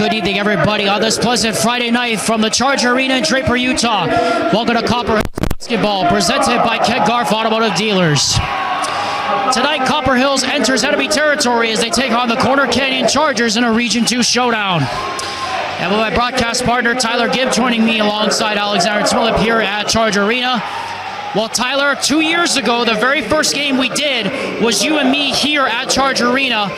good evening, everybody, on this pleasant Friday night from the Charger Arena in Draper, Utah. Welcome to Copper Hills Basketball, presented by Ken Garf Automotive Dealers. Tonight, Copper Hills enters enemy territory as they take on the Corner Canyon Chargers in a Region 2 showdown. And with my broadcast partner, Tyler Gibb, joining me alongside Alexander Smillip here at Charger Arena. Well, Tyler, 2 years ago, the very first game we did was you and me here at Charger Arena.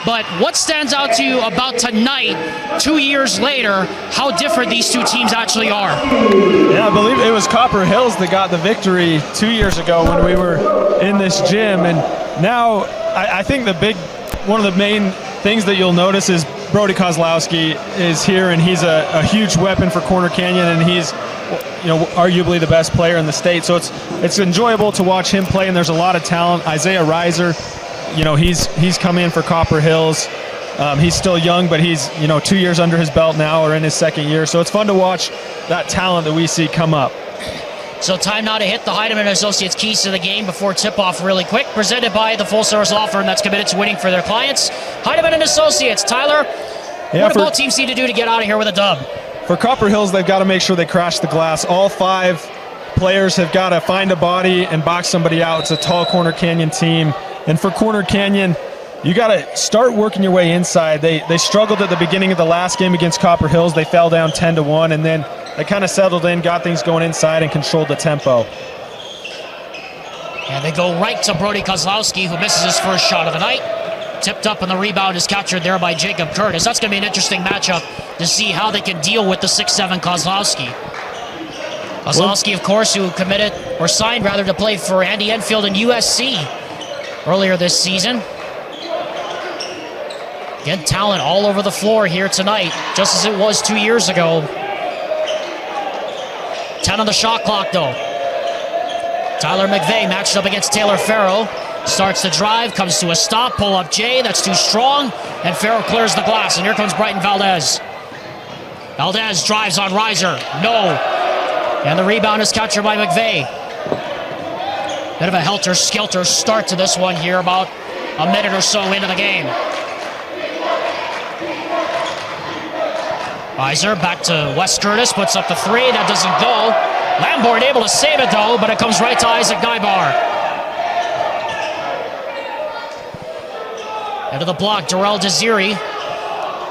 But what stands out to you about tonight, 2 years later, how different these two teams actually are? Yeah, I believe it was Copper Hills that got the victory 2 years ago when we were in this gym. And now I think one of the main things that you'll notice is Brody Kozlowski is here, and he's a huge weapon for Corner Canyon, and he's arguably the best player in the state. So it's enjoyable to watch him play, and there's a lot of talent. Isaiah Reiser, he's come in for Copper Hills. He's still young, but he's 2 years under his belt now, or in his second year. So it's fun to watch that talent that we see come up. So time now to hit the Heidemann Associates keys to the game before tip-off really quick. Presented by the full-service law firm that's committed to winning for their clients. Heidemann Associates. Tyler, what do both teams need to do to get out of here with a dub? For Copper Hills, they've got to make sure they crash the glass. All 5 players have got to find a body and box somebody out. It's a tall Corner Canyon team. And for Corner Canyon, you got to start working your way inside. They struggled at the beginning of the last game against Copper Hills. They fell down 10-1, and then they kind of settled in, got things going inside, and controlled the tempo. And they go right to Brody Kozlowski, who misses his first shot of the night. Tipped up, and the rebound is captured there by Jacob Curtis. That's going to be an interesting matchup to see how they can deal with the 6'7" Kozlowski. Kozlowski, of course, who signed to play for Andy Enfield and USC earlier this season. Again, talent all over the floor here tonight, just as it was 2 years ago. 10 on the shot clock, though. Tyler McVeigh matched up against Taylor Farrow. Starts to drive, comes to a stop, pull up Jay, that's too strong, and Farrow clears the glass, and here comes Brighton Valdez. Valdez drives on Reiser, no. And the rebound is captured by McVeigh. Bit of a helter-skelter start to this one here, about a minute or so into the game. Reiser back to Wes Curtis, puts up the three, that doesn't go. Lamborn able to save it though, but it comes right to Isaac Nybar. Into the block, Darrell Desiri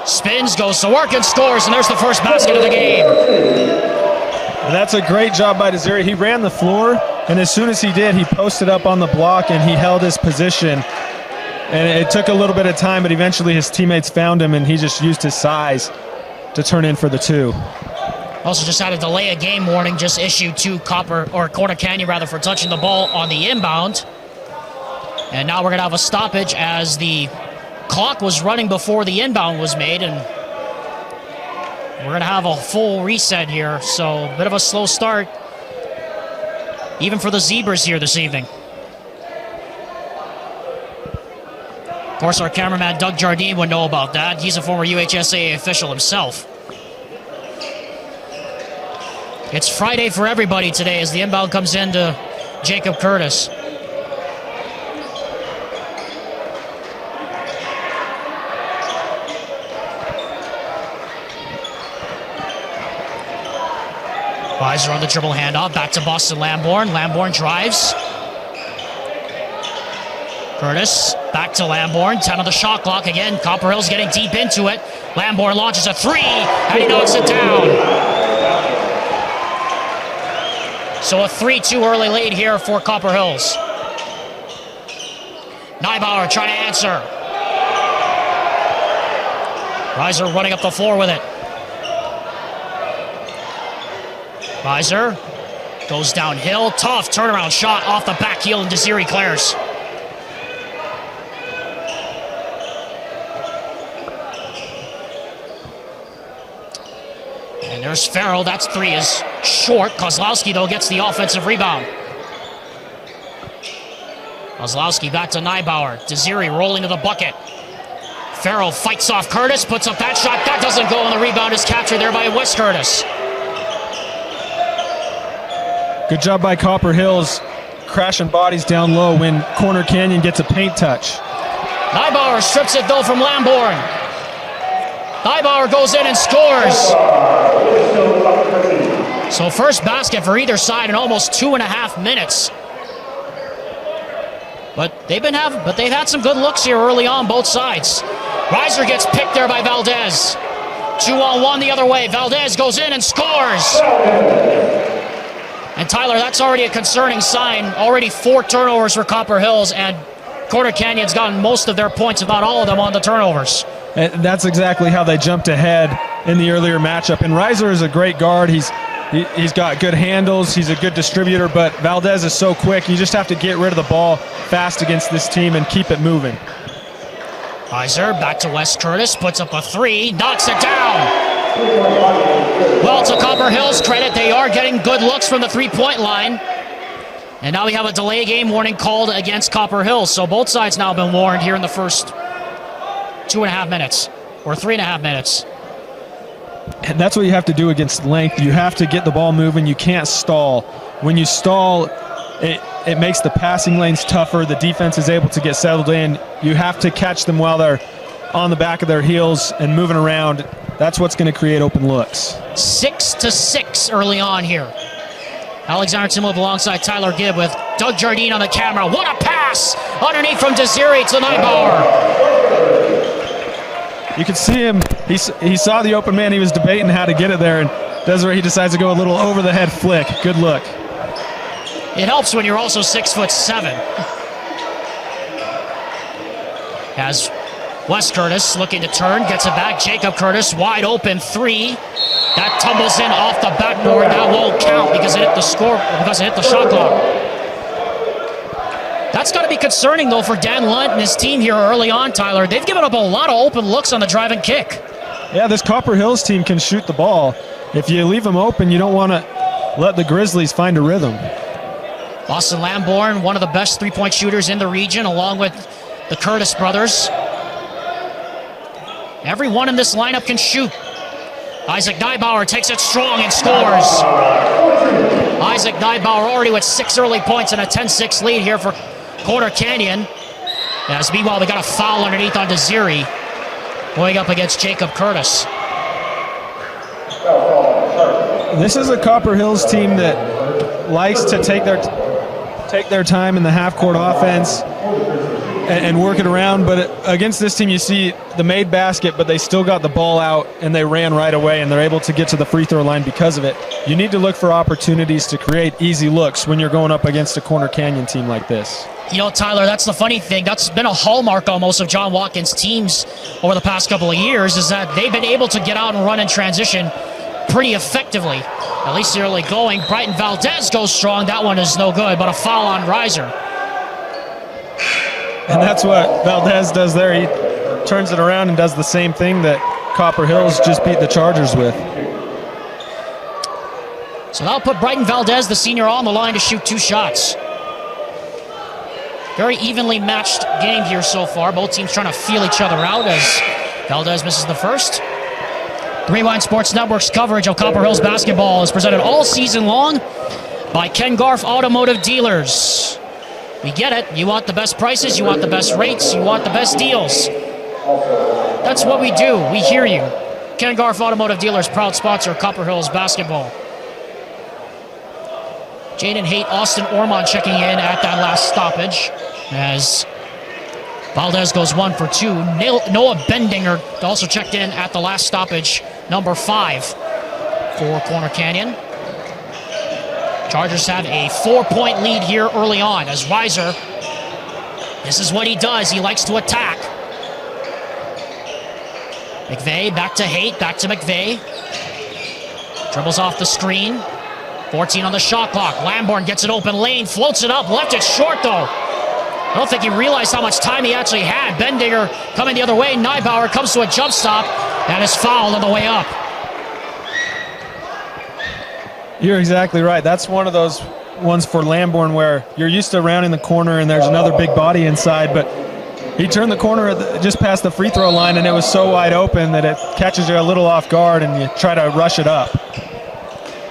spins, goes to work and scores, and there's the first basket of the game. And that's a great job by Desiri. He ran the floor, and as soon as he did, he posted up on the block and he held his position. And it took a little bit of time, but eventually his teammates found him, and he just used his size to turn in for the 2. Also just had a delay of game warning just issued to Corner Canyon for touching the ball on the inbound. And now we're going to have a stoppage as the clock was running before the inbound was made, and we're going to have a full reset here. So a bit of a slow start, even for the Zebras here this evening. Of course, our cameraman Doug Jardine would know about that. He's a former UHSAA official himself. It's Friday for everybody today as the inbound comes in to Jacob Curtis. Reiser on the dribble handoff, back to Boston Lamborn. Lamborn drives. Curtis, back to Lamborn, 10 on the shot clock. Again, Copper Hills getting deep into it. Lamborn launches a three, and he knocks it down. So a 3-2 early lead here for Copper Hills. Neibauer trying to answer. Reiser running up the floor with it. Reiser goes downhill, tough turnaround shot off the back heel, and Desiri clears. And there's Farrell, that's 3 is short. Kozlowski, though, gets the offensive rebound. Kozlowski back to Neibauer. Desiri rolling to the bucket. Farrell fights off Curtis, puts up that shot, that doesn't go, and the rebound is captured there by Wes Curtis. Good job by Copper Hills, crashing bodies down low when Corner Canyon gets a paint touch. Neibauer strips it though from Lamborn. Neibauer goes in and scores. So first basket for either side in almost 2.5 minutes. But they've had some good looks here early on, both sides. Reiser gets picked there by Valdez. 2-on-1 the other way. Valdez goes in and scores. And Tyler, that's already a concerning sign. Already 4 turnovers for Copper Hills, and Corner Canyon's gotten most of their points, if not all of them, on the turnovers. And that's exactly how they jumped ahead in the earlier matchup. And Reiser is a great guard. He's got good handles. He's a good distributor, but Valdez is so quick. You just have to get rid of the ball fast against this team and keep it moving. Reiser back to Wes Curtis, puts up a 3, knocks it down. Well, to Copper Hills' credit, they are getting good looks from the three-point line. And now we have a delay game warning called against Copper Hills. So both sides now have been warned here in the first 2.5 minutes, or 3.5 minutes. And that's what you have to do against length. You have to get the ball moving. You can't stall. When you stall, it makes the passing lanes tougher. The defense is able to get settled in. You have to catch them while they're on the back of their heels and moving around. That's what's going to create open looks. 6-6 early on here. Alexander Timlip alongside Tyler Gibb with Doug Jardine on the camera. What a pass! Underneath from Desiri to Neibauer. You can see him. He saw the open man. He was debating how to get it there, and Desiree, he decides to go a little over the head flick. Good look. It helps when you're also 6'7". As Wes Curtis looking to turn, gets it back. Jacob Curtis wide open 3. That tumbles in off the backboard. That won't count because it hit the shot clock. That's got to be concerning, though, for Dan Lunt and his team here early on, Tyler. They've given up a lot of open looks on the drive and kick. Yeah, this Copper Hills team can shoot the ball. If you leave them open, you don't want to let the Grizzlies find a rhythm. Boston Lamborn, one of the best three-point shooters in the region, along with the Curtis brothers. Everyone in this lineup can shoot. Isaac Neibauer takes it strong and scores. Isaac Neibauer already with 6 early points and a 10-6 lead here for Corner Canyon. As meanwhile, they got a foul underneath on Desiri, going up against Jacob Curtis. This is a Copper Hills team that likes to take their time in the half-court offense and work it around, but against this team you see the made basket, but they still got the ball out and they ran right away and they're able to get to the free throw line because of it. You need to look for opportunities to create easy looks when you're going up against a Corner Canyon team like this. You know, Tyler, that's the funny thing. That's been a hallmark almost of John Watkins' teams over the past couple of years, is that they've been able to get out and run in transition pretty effectively, at least early going. Brighton Valdez goes strong. That one is no good, but a foul on Reiser. And that's what Valdez does there. He turns it around and does the same thing that Copper Hills just beat the Chargers with. So that'll put Brighton Valdez, the senior, on the line to shoot 2 shots. Very evenly matched game here so far. Both teams trying to feel each other out as Valdez misses the first. The Rewind Sports Network's coverage of Copper Hills basketball is presented all season long by Ken Garff Automotive Dealers. We get it. You want the best prices, you want the best rates, you want the best deals. That's what we do. We hear you. Ken Garff Automotive Dealers, proud sponsor of Copper Hills basketball. Jaden Haight, Austin Ormond checking in at that last stoppage as Valdez goes 1 for 2. Noah Bendinger also checked in at the last stoppage, number 5 for Corner Canyon. Chargers have a 4-point lead here early on as Reiser, this is what he does. He likes to attack. McVeigh back to Haight, back to McVeigh. Dribbles off the screen. 14 on the shot clock. Lamborn gets an open lane, floats it up, left it short though. I don't think he realized how much time he actually had. Bendinger coming the other way. Neibauer comes to a jump stop and is fouled on the way up. You're exactly right. That's one of those ones for Lamborn where you're used to rounding the corner and there's another big body inside, but he turned the corner just past the free throw line and it was so wide open that it catches you a little off guard and you try to rush it up.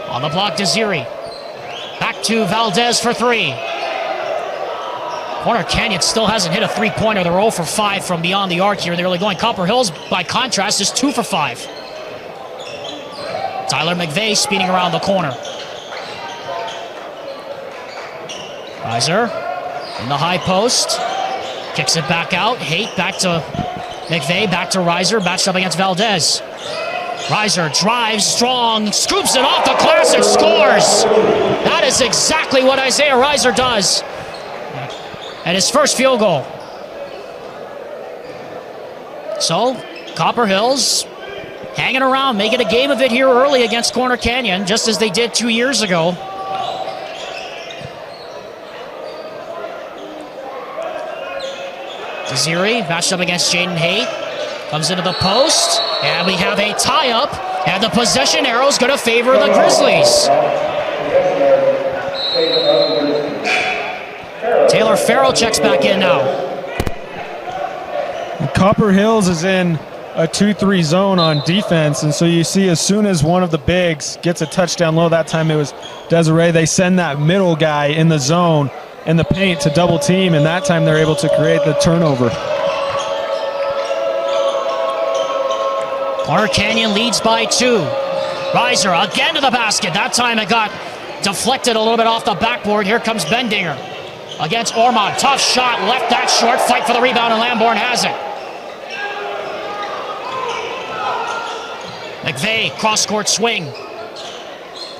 On the block, Desiri. Back to Valdez for 3. Corner Canyon still hasn't hit a three-pointer. They're 0 for 5 from beyond the arc here. They're really going. Copper Hills, by contrast, is 2 for 5. Tyler McVeigh speeding around the corner. Reiser in the high post. Kicks it back out. Haight back to McVeigh, back to Reiser, matched up against Valdez. Reiser drives strong, scoops it off the glass and scores. That is exactly what Isaiah Reiser does. And his first field goal. So, Copper Hills hanging around, making a game of it here early against Corner Canyon, just as they did 2 years ago. Desiri matched up against Jaden Haight. Comes into the post, and we have a tie-up, and the possession arrow is going to favor the Grizzlies. Taylor Farrell checks back in now. Copper Hills is in a 2-3 zone on defense, and so you see as soon as one of the bigs gets a touchdown low, that time it was Desiree, they send that middle guy in the zone in the paint to double team, and that time they're able to create the turnover. Corner Canyon leads by 2. Reiser again to the basket. That time it got deflected a little bit off the backboard. Here comes Bendinger against Ormond. Tough shot, left that short. Fight for the rebound, and Lamborn has it. McVeigh, cross-court swing.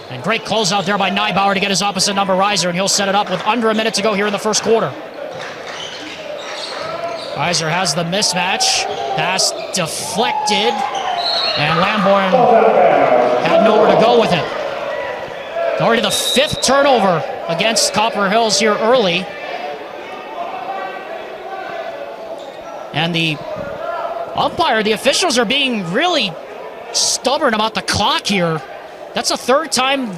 And great closeout there by Neibauer to get his opposite number, Reiser, and he'll set it up with under a minute to go here in the first quarter. Reiser has the mismatch. Pass deflected. And Lamborn had nowhere to go with it. Already the 5th turnover against Copper Hills here early. And the umpire, the officials are being really stubborn about the clock here. That's the 3rd time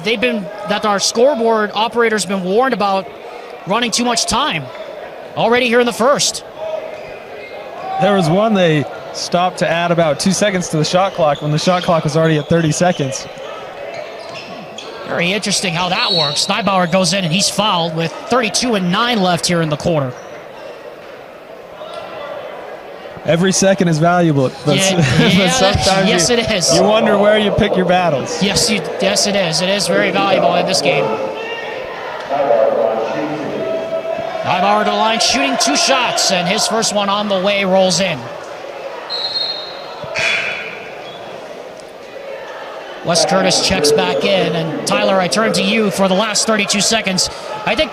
that our scoreboard operator's been warned about running too much time. Already here in the first. There was one they stopped to add about 2 seconds to the shot clock when the shot clock was already at 30 seconds. Very interesting how that works. Neibauer goes in and he's fouled with 32:09 left here in the quarter. Every second is valuable, but, but sometimes yes, it is. You wonder where you pick your battles. Yes, it is. It is very valuable in this game. Neibauer to the line, shooting 2 shots, and his first one on the way rolls in. Wes Curtis checks back in, and Tyler, I turn to you for the last 32 seconds. I think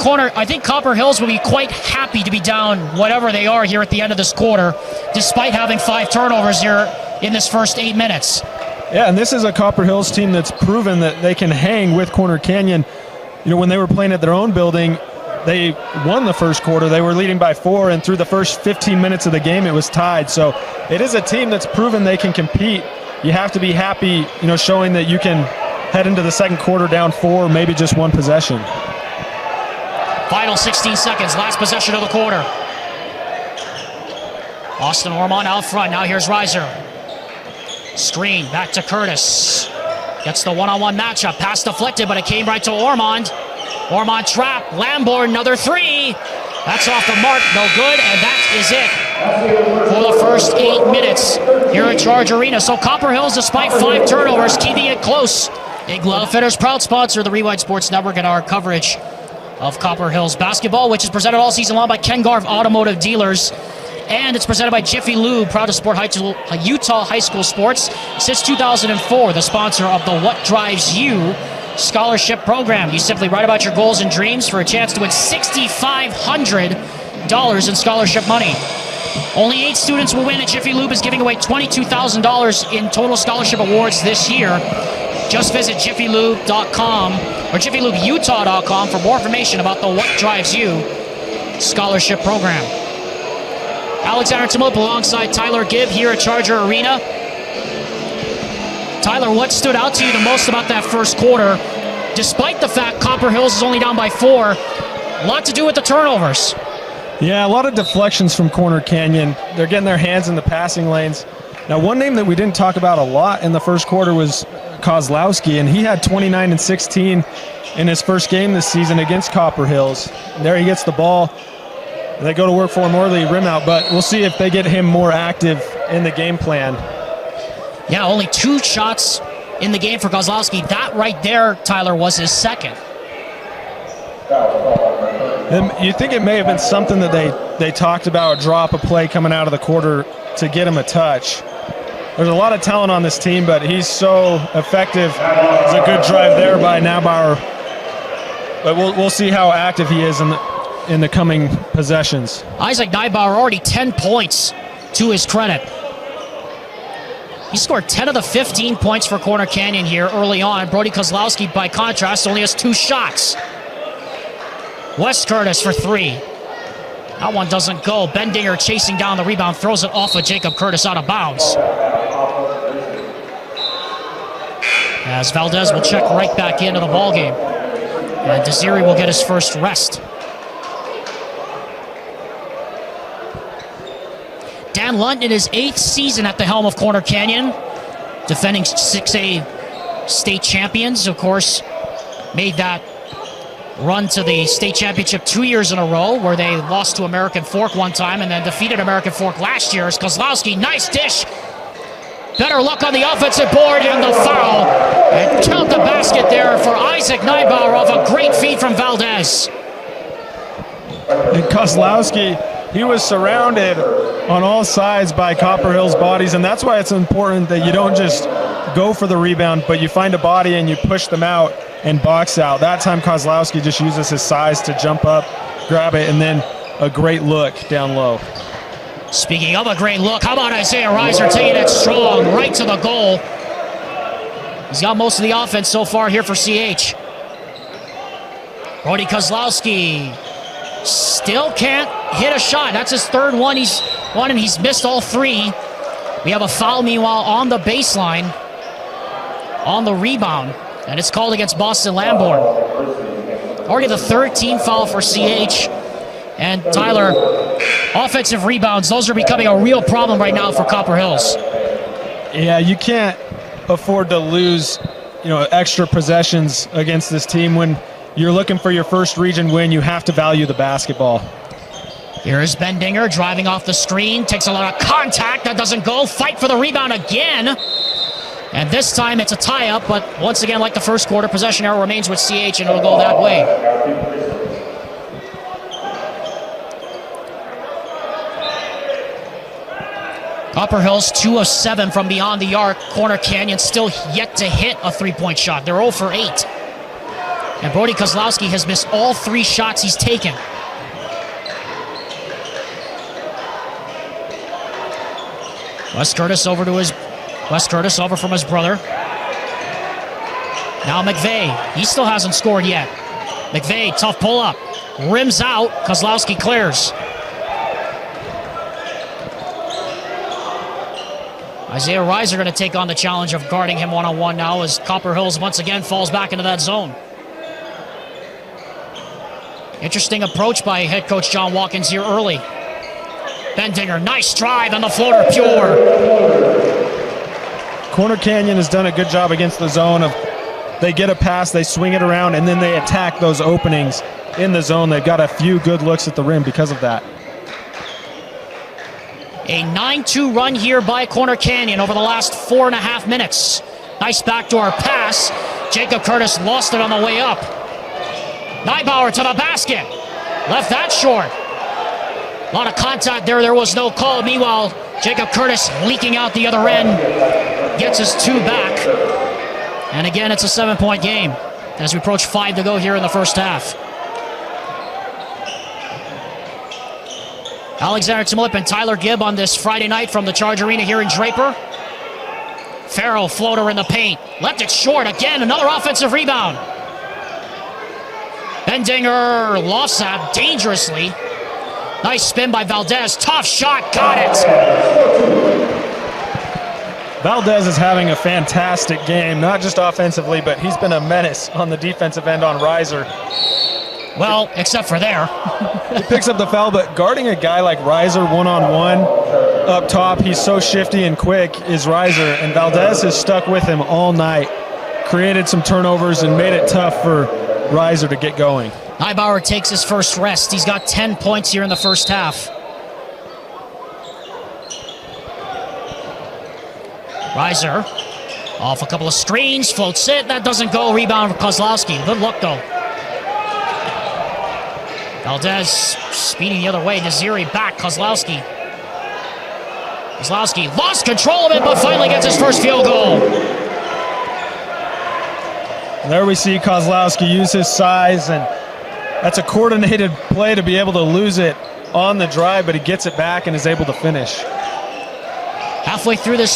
Copper Hills will be quite happy to be down whatever they are here at the end of this quarter, despite having 5 turnovers here in this first 8 minutes. Yeah, and this is a Copper Hills team that's proven that they can hang with Corner Canyon. You know, when they were playing at their own building, they won the first quarter. They were leading by 4, and through the first 15 minutes of the game, it was tied. So it is a team that's proven they can compete. You have to be happy, you know, showing that you can head into the second quarter down 4, maybe just 1 possession. Final 16 seconds, last possession of the quarter. Austin Ormond out front. Now here's Reiser. Screen back to Curtis. Gets the one-on-one matchup. Pass deflected, but it came right to Ormond. Ormond trap. Lamborn, another 3. That's off the mark, no good, and that is it for the first 8 minutes here at Charge Arena. So Copper Hills, despite 5 turnovers, keeping it close. Igloo Outfitters, proud sponsor of the Rewind Sports Network and our coverage of Copper Hills basketball, which is presented all season long by Ken Garff Automotive Dealers. And it's presented by Jiffy Lube, proud to support Utah high school sports since 2004, the sponsor of the What Drives You scholarship program. You simply write about your goals and dreams for a chance to win $6,500 in scholarship money. Only 8 students will win, and Jiffy Lube is giving away $22,000 in total scholarship awards this year. Just visit jiffylube.com or jiffylubeutah.com for more information about the What Drives You scholarship program. Alexander Timop alongside Tyler Gibb here at Charger Arena. Tyler, what stood out to you the most about that first quarter, despite the fact Copper Hills is only down by 4? A lot to do with the turnovers. Yeah, a lot of deflections from Corner Canyon. They're getting their hands in the passing lanes. Now, one name that we didn't talk about a lot in the first quarter was Kozlowski, and he had 29 and 16 in his first game this season against Copper Hills. There he gets the ball. they go to work for an early rim out, but we'll see if they get him more active in the game plan. Yeah, only 2 shots in the game for Kozlowski. That right there, Tyler, was his second. And you think it may have been something that they talked about, drop a play coming out of the quarter to get him a touch. There's a lot of talent on this team, but he's so effective. It's a good drive there by Neubauer. But we'll see how active he is in the coming possessions. Isaac Neubauer already 10 points to his credit. He scored 10 of the 15 points for Corner Canyon here early on. Brody Kozlowski, by contrast, only has 2 shots. Wes Curtis for 3. That one doesn't go. Bendinger chasing down the rebound, throws it off of Jacob Curtis out of bounds. As Valdez will check right back into the ballgame. And Desiri will get his first rest. Dan Lunt in his 8th season at the helm of Corner Canyon. Defending 6A state champions, of course, made that run to the state championship 2 years in a row, where they lost to American Fork one time and then defeated American Fork last year. As Kozlowski, nice dish. Better luck on the offensive board and the foul. And count the basket there for Isaac Neubauer off a great feed from Valdez. And Kozlowski, he was surrounded on all sides by Copper Hill's bodies, and that's why it's important that you don't just go for the rebound, but you find a body and you push them out and box out. That time Kozlowski just uses his size to jump up, grab it, and then a great look down low. Speaking of a great look, how about Isaiah Reiser taking it strong right to the goal. He's got most of the offense so far here for CH. Brody Kozlowski still can't hit a shot. That's his 3rd one. He's missed all 3. We have a foul, meanwhile, on the baseline, on the rebound, and it's called against Boston Lamborn. Already the 3rd team foul for CH. And Tyler, offensive rebounds, those are becoming a real problem right now for Copper Hills. Yeah, you can't afford to lose, extra possessions against this team. When you're looking for your first region win, you have to value the basketball. Here's Bendinger driving off the screen, takes a lot of contact, that doesn't go. Fight for the rebound again. And this time it's a tie-up, but once again, like the first quarter, possession error remains with CH, and it'll go that way. Copper Hills 2 of 7 from beyond the arc. Corner Canyon still yet to hit a 3-point shot. They're 0 for 8. And Brody Kozlowski has missed all 3 shots he's taken. Wes Curtis over from his brother. Now McVeigh. He still hasn't scored yet. McVeigh, tough pull up. Rims out. Kozlowski clears. Isaiah Reiser going to take on the challenge of guarding him one-on-one now, as Copper Hills once again falls back into that zone. Interesting approach by head coach John Watkins here early. Bendinger, nice drive on the floater, pure. Corner Canyon has done a good job against the zone of they get a pass, they swing it around, and then they attack those openings in the zone. They've got a few good looks at the rim because of that. A 9-2 run here by Corner Canyon over the last 4.5 minutes. Nice backdoor pass. Jacob Curtis lost it on the way up. Neubauer to the basket. Left that short. A lot of contact there. There was no call. Meanwhile, Jacob Curtis leaking out the other end. Gets his 2 back. And again, it's a 7-point game as we approach 5 to go here in the first half. Alexander Timolip and Tyler Gibb on this Friday night from the Charge Arena here in Draper. Farrell, floater in the paint. Left it short again. Another offensive rebound. Bendinger lost that dangerously. Nice spin by Valdez. Tough shot. Got it. Valdez is having a fantastic game, not just offensively, but he's been a menace on the defensive end on Reiser. Well, except for there. He picks up the foul, but guarding a guy like Reiser one-on-one up top, he's so shifty and quick, is Reiser, and Valdez has stuck with him all night, created some turnovers and made it tough for Reiser to get going. Neibauer takes his first rest. He's got 10 points here in the first half. Reiser off a couple of screens, floats it. That doesn't go. Rebound for Kozlowski. Good look, though. Valdez speeding the other way. Naziri back. Kozlowski lost control of it, but finally gets his first field goal. There we see Kozlowski use his size, and that's a coordinated play to be able to lose it on the drive, but he gets it back and is able to finish. Halfway through the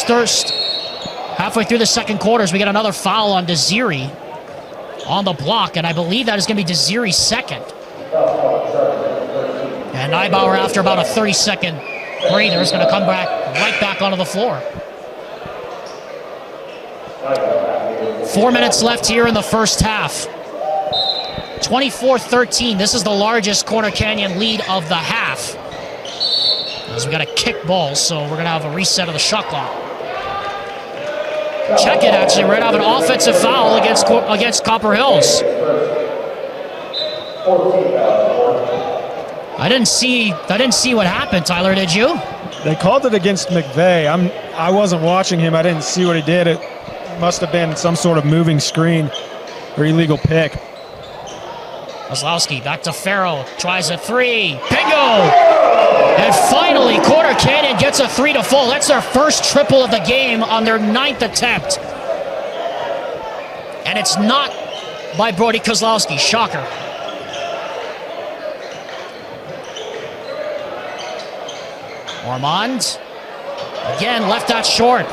second quarters, we get another foul on Naziri on the block, and I believe that is going to be Desiri's second. And Neibauer, after about a 30-second breather, is going to come right back onto the floor. 4 minutes left here in the first half. 24-13. This is the largest Corner Canyon lead of the half. As we got a kick ball, so we're going to have a reset of the shot clock. Check it, actually. We're going to have an offensive foul against Copper Hills. I didn't see what happened, Tyler, did you? They called it against McVeigh. I wasn't watching him. I didn't see what he did. It must have been some sort of moving screen or illegal pick. Kozlowski back to Farrell, tries a three, bingo! And finally, Corner Canyon gets a 3 to fall. That's their first triple of the game on their 9th attempt. And it's not by Brody Kozlowski, shocker. Ormond, again, left that short.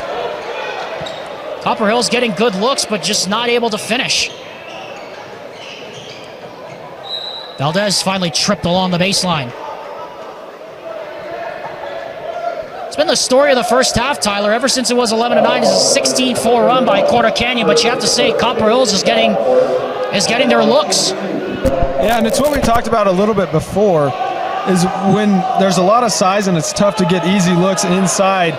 Copper Hills getting good looks, but just not able to finish. Valdez finally tripped along the baseline. It's been the story of the first half, Tyler. Ever since it was 11-9, it's a 16-4 run by Corner Canyon, but you have to say Copper Hills is getting their looks. Yeah, and it's what we talked about a little bit before, is when there's a lot of size and it's tough to get easy looks inside,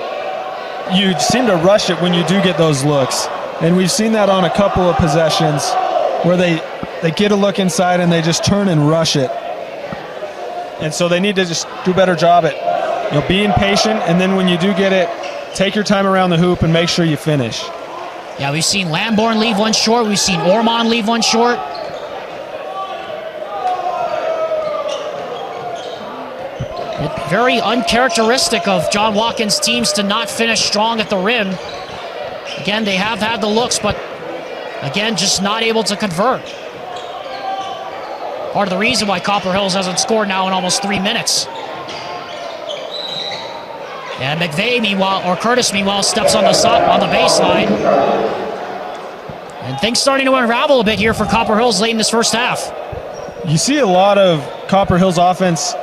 you seem to rush it when you do get those looks. And we've seen that on a couple of possessions where they get a look inside and they just turn and rush it. And so they need to just do a better job at being patient, and then when you do get it, take your time around the hoop and make sure you finish. Yeah, we've seen Lamborn leave one short. We've seen Ormond leave one short. Very uncharacteristic of John Watkins' teams to not finish strong at the rim. Again, they have had the looks, but again, just not able to convert. Part of the reason why Copper Hills hasn't scored now in almost 3 minutes. And McVeigh, Curtis, steps on the baseline. And things starting to unravel a bit here for Copper Hills late in this first half. You see a lot of Copper Hills offense.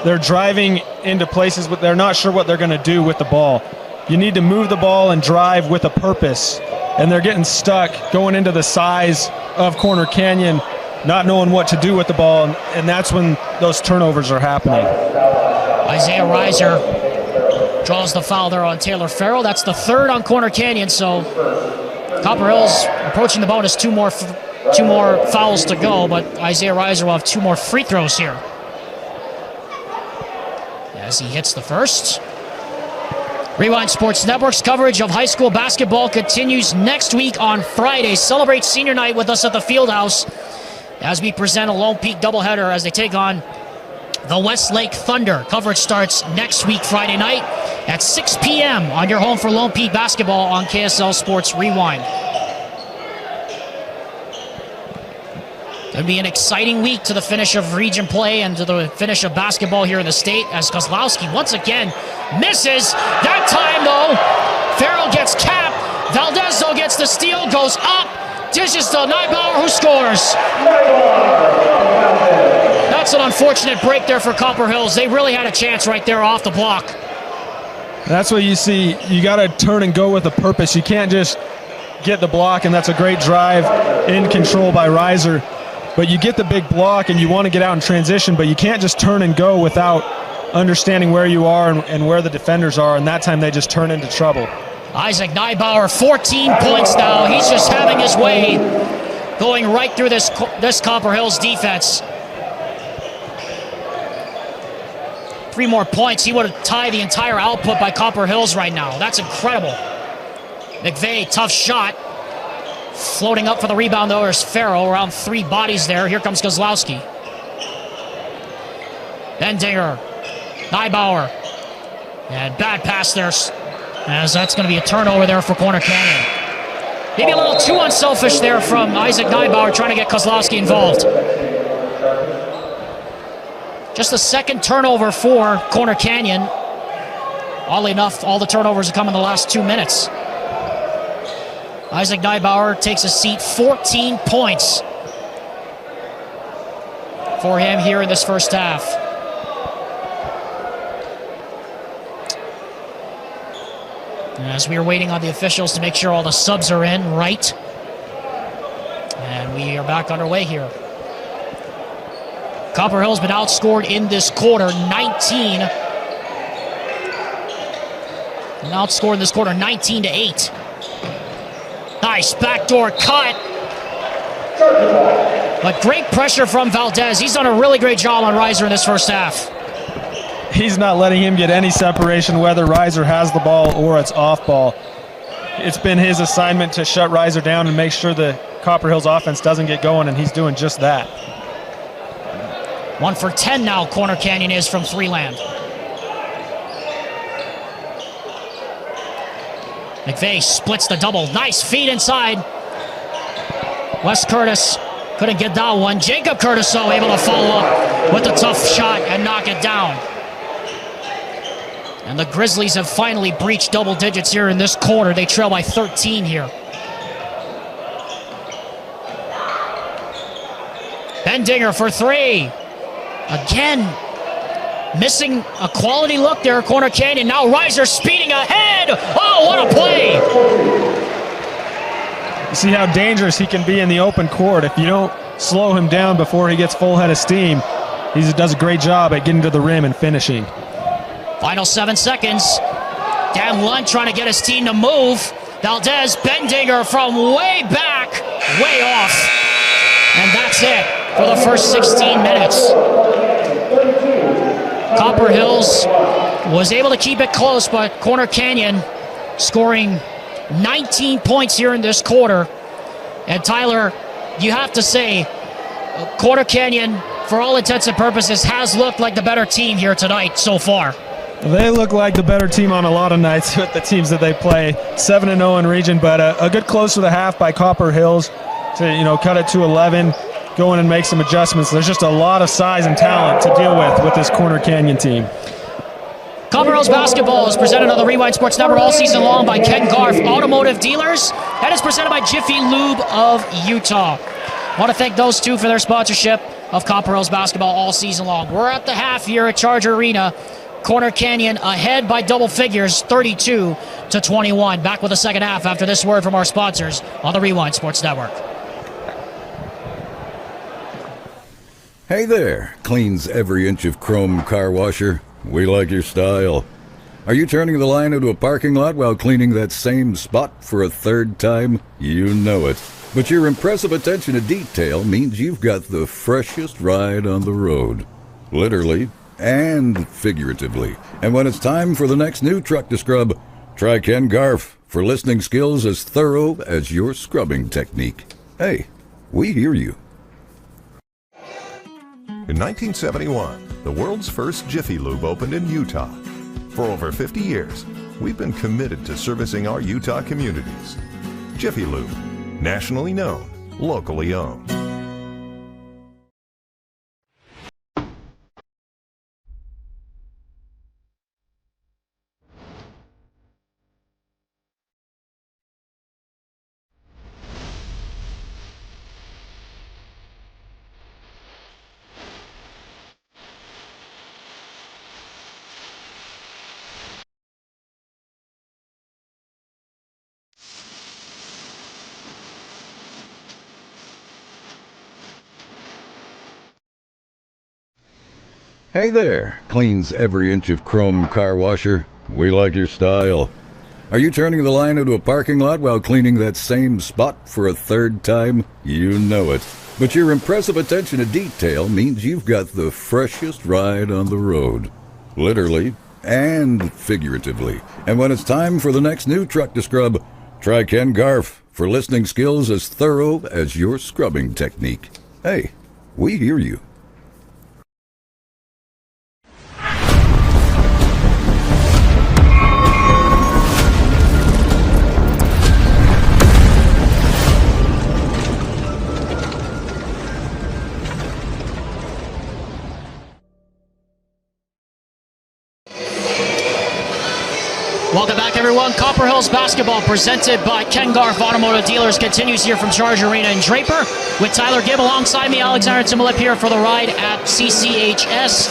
They're driving into places, but they're not sure what they're going to do with the ball. You need to move the ball and drive with a purpose. And they're getting stuck going into the size of Corner Canyon, not knowing what to do with the ball, and that's when those turnovers are happening. Isaiah Reiser draws the foul there on Taylor Farrell. That's the third on Corner Canyon, so Copper Hills approaching the bonus, two more fouls to go, but Isaiah Reiser will have 2 more free throws here. As he hits the first. Rewind Sports Network's coverage of high school basketball continues next week on Friday. Celebrate senior night with us at the Fieldhouse as we present a Lone Peak doubleheader as they take on the Westlake Thunder. Coverage starts next week, Friday night at 6 p.m. on your home for Lone Peak basketball on KSL Sports Rewind. Going to be an exciting week to the finish of region play and to the finish of basketball here in the state as Kozlowski once again misses. That time, though, Farrell gets capped. Valdez, though, gets the steal, goes up, dishes to Neibauer, who scores. That's an unfortunate break there for Copper Hills. They really had a chance right there off the block. That's what you see. You got to turn and go with a purpose. You can't just get the block, and that's a great drive in control by Reiser. But you get the big block and you want to get out in transition, but you can't just turn and go without understanding where you are and where the defenders are, and that time they just turn into trouble. Isaac Neibauer, 14 points now. He's just having his way, going right through this Copper Hills defense. 3 more points, he would have tied the entire output by Copper Hills right now. That's incredible. McVeigh, tough shot. Floating up for the rebound, though, is Farrow. Around 3 bodies there. Here comes Kozlowski. Bendinger. Neibauer. And bad pass there, as that's going to be a turnover there for Corner Canyon. Maybe a little too unselfish there from Isaac Neibauer trying to get Kozlowski involved. Just the second turnover for Corner Canyon. Oddly enough, all the turnovers have come in the last 2 minutes. Isaac Neibauer takes a seat. 14 points for him here in this first half. As we are waiting on the officials to make sure all the subs are in right. And we are back underway here. Copper Hill's been outscored in this quarter 19. And outscored in this quarter 19-8. Nice backdoor cut. But great pressure from Valdez. He's done a really great job on Reiser in this first half. He's not letting him get any separation, whether Reiser has the ball or it's off ball. It's been his assignment to shut Reiser down and make sure the Copper Hills offense doesn't get going, and he's doing just that. 1 for 10 now, Corner Canyon is from 3 land. McVeigh splits the double. Nice feed inside. Wes Curtis couldn't get that one. Jacob Curtis, though, able to follow up with a tough shot and knock it down. And the Grizzlies have finally breached double digits here in this quarter. They trail by 13 here. Bendinger for 3. Again, missing a quality look there, Corner Canyon. Now Reiser speeding ahead. Oh, what a play! You see how dangerous he can be in the open court. If you don't slow him down before he gets full head of steam, he does a great job at getting to the rim and finishing. Final 7 seconds. Dan Lunt trying to get his team to move. Valdez, Bendinger from way back, way off. And that's it for the first 16 minutes. Copper Hills was able to keep it close, but Corner Canyon scoring 19 points here in this quarter. And Tyler, you have to say, Corner Canyon, for all intents and purposes, has looked like the better team here tonight so far. They look like the better team on a lot of nights with the teams that they play. 7-0 in region, but a good close to the half by Copper Hills to cut it to 11, go in and make some adjustments. There's just a lot of size and talent to deal with this Corner Canyon team. Copper Hills basketball is presented on the Rewind Sports Network all season long by Ken Garf Automotive Dealers, and is presented by Jiffy Lube of Utah. I want to thank those two for their sponsorship of Copper Hills basketball all season long. We're at the half here at Charger Arena. Corner Canyon ahead by double figures, 32-21. Back with the second half after this word from our sponsors on the Rewind Sports Network. Hey there, cleans every inch of chrome car washer. We like your style. Are you turning the line into a parking lot while cleaning that same spot for a 3rd time? You know it. But your impressive attention to detail means you've got the freshest ride on the road. Literally and figuratively. And when it's time for the next new truck to scrub, try Ken Garf for listening skills as thorough as your scrubbing technique. Hey, we hear you. In 1971, the world's first Jiffy Lube opened in Utah. For over 50 years, we've been committed to servicing our Utah communities. Jiffy Lube, nationally known, locally owned. Hey there, cleans every inch of chrome car washer. We like your style. Are you turning the line into a parking lot while cleaning that same spot for a 3rd time? You know it. But your impressive attention to detail means you've got the freshest ride on the road. literally and figuratively. And when it's time for the next new truck to scrub, try Ken Garf for listening skills as thorough as your scrubbing technique. Hey, we hear you. Welcome back, everyone. Copper Hills basketball presented by Ken Garf Automotive Dealers continues here from Charge Arena in Draper with Tyler Gibb alongside me, Alexander Timolip here for the ride at CCHS.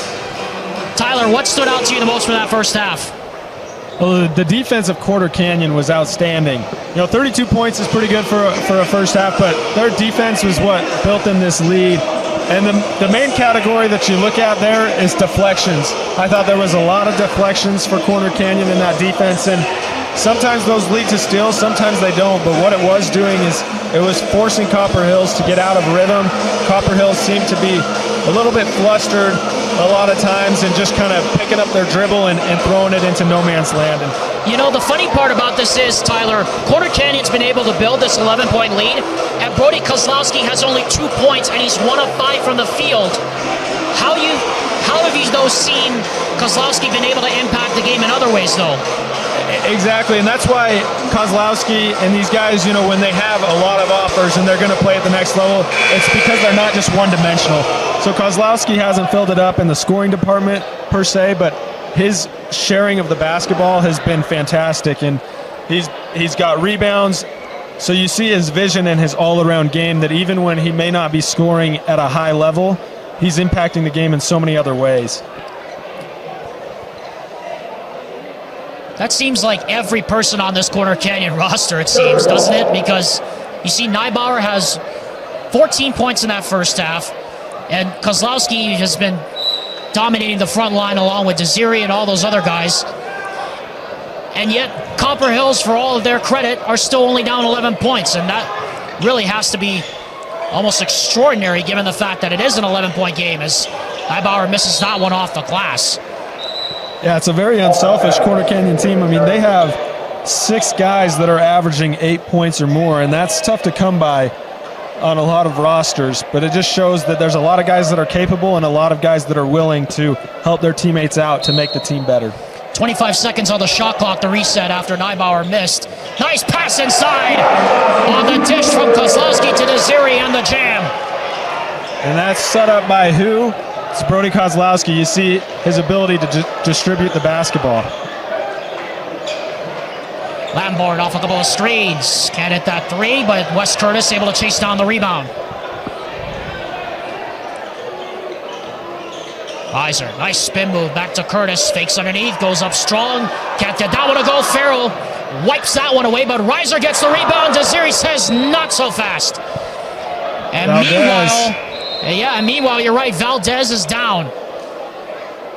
Tyler, what stood out to you the most for that first half? Well, the defense of Quarter Canyon was outstanding. 32 points is pretty good for a first half, but their defense was what built them this lead. And the main category that you look at there is deflections. I thought there was a lot of deflections for Corner Canyon in that defense, and sometimes those lead to steals, sometimes they don't. But what it was doing is it was forcing Copper Hills to get out of rhythm. Copper Hills seemed to be a little bit flustered a lot of times and just kind of picking up their dribble and throwing it into no man's land. And the funny part about this is, Tyler, Quarter Canyon's been able to build this 11-point lead, and Brody Kozlowski has only 2 points, and he's 1 of 5 from the field. How have you, though, seen Kozlowski been able to impact the game in other ways, though? Exactly, and that's why Kozlowski and these guys, when they have a lot of offers and they're going to play at the next level, it's because they're not just one-dimensional. So Kozlowski hasn't filled it up in the scoring department per se, but his sharing of the basketball has been fantastic, and he's got rebounds. So you see his vision and his all-around game that even when he may not be scoring at a high level, he's impacting the game in so many other ways. That seems like every person on this Corner Canyon roster, it seems, doesn't it? Because you see Neibauer has 14 points in that first half, and Kozlowski has been dominating the front line along with Desiri and all those other guys. And yet, Copper Hills, for all of their credit, are still only down 11 points, and that really has to be almost extraordinary given the fact that it is an 11-point game as Neibauer misses that one off the glass. Yeah, it's a very unselfish Corner Canyon team. I mean, they have 6 guys that are averaging 8 points or more, and that's tough to come by on a lot of rosters, but it just shows that there's a lot of guys that are capable and a lot of guys that are willing to help their teammates out to make the team better. 25 seconds on the shot clock to reset after Neibauer missed. Nice pass inside on the dish from Kozlowski to Desiri and the jam. And that's set up by who? It's Brody Kozlowski. You see his ability to distribute the basketball. Lamborn off a couple of screens. Can't hit that 3, but Wes Curtis able to chase down the rebound. Weiser, nice spin move back to Curtis. Fakes underneath, goes up strong. Can't get that one to go. Farrell wipes that one away, but Reiser gets the rebound. Desiri says not so fast. And meanwhile, you're right, Valdez is down.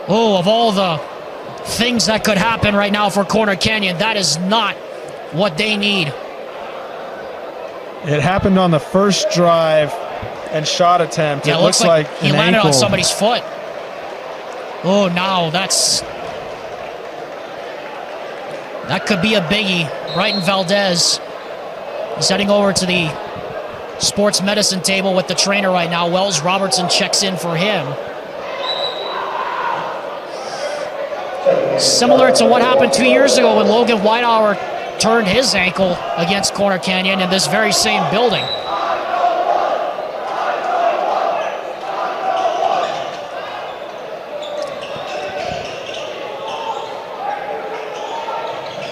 Oh, of all the things that could happen right now for Corner Canyon, that is not what they need. It happened on the first drive and shot attempt. Yeah, it looks like he landed on somebody's foot. Oh, now that could be a biggie. Brighton Valdez is heading over to the sports medicine table with the trainer right now. Wells Robertson checks in for him. Similar to what happened 2 years ago when Logan Whitehour turned his ankle against Corner Canyon in this very same building.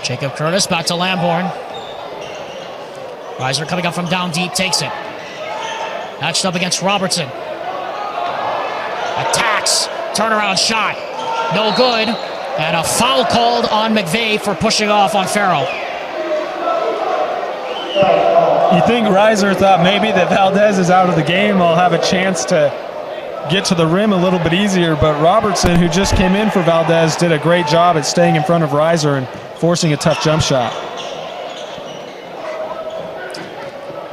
Jacob Curtis back to Lamborn. Reiser coming up from down deep, takes it. Matched up against Robertson. Attacks, turnaround shot. No good. And a foul called on McVeigh for pushing off on Farrell. You think Reiser thought maybe that Valdez is out of the game, I'll have a chance to get to the rim a little bit easier, but Robertson, who just came in for Valdez, did a great job at staying in front of Reiser and forcing a tough jump shot.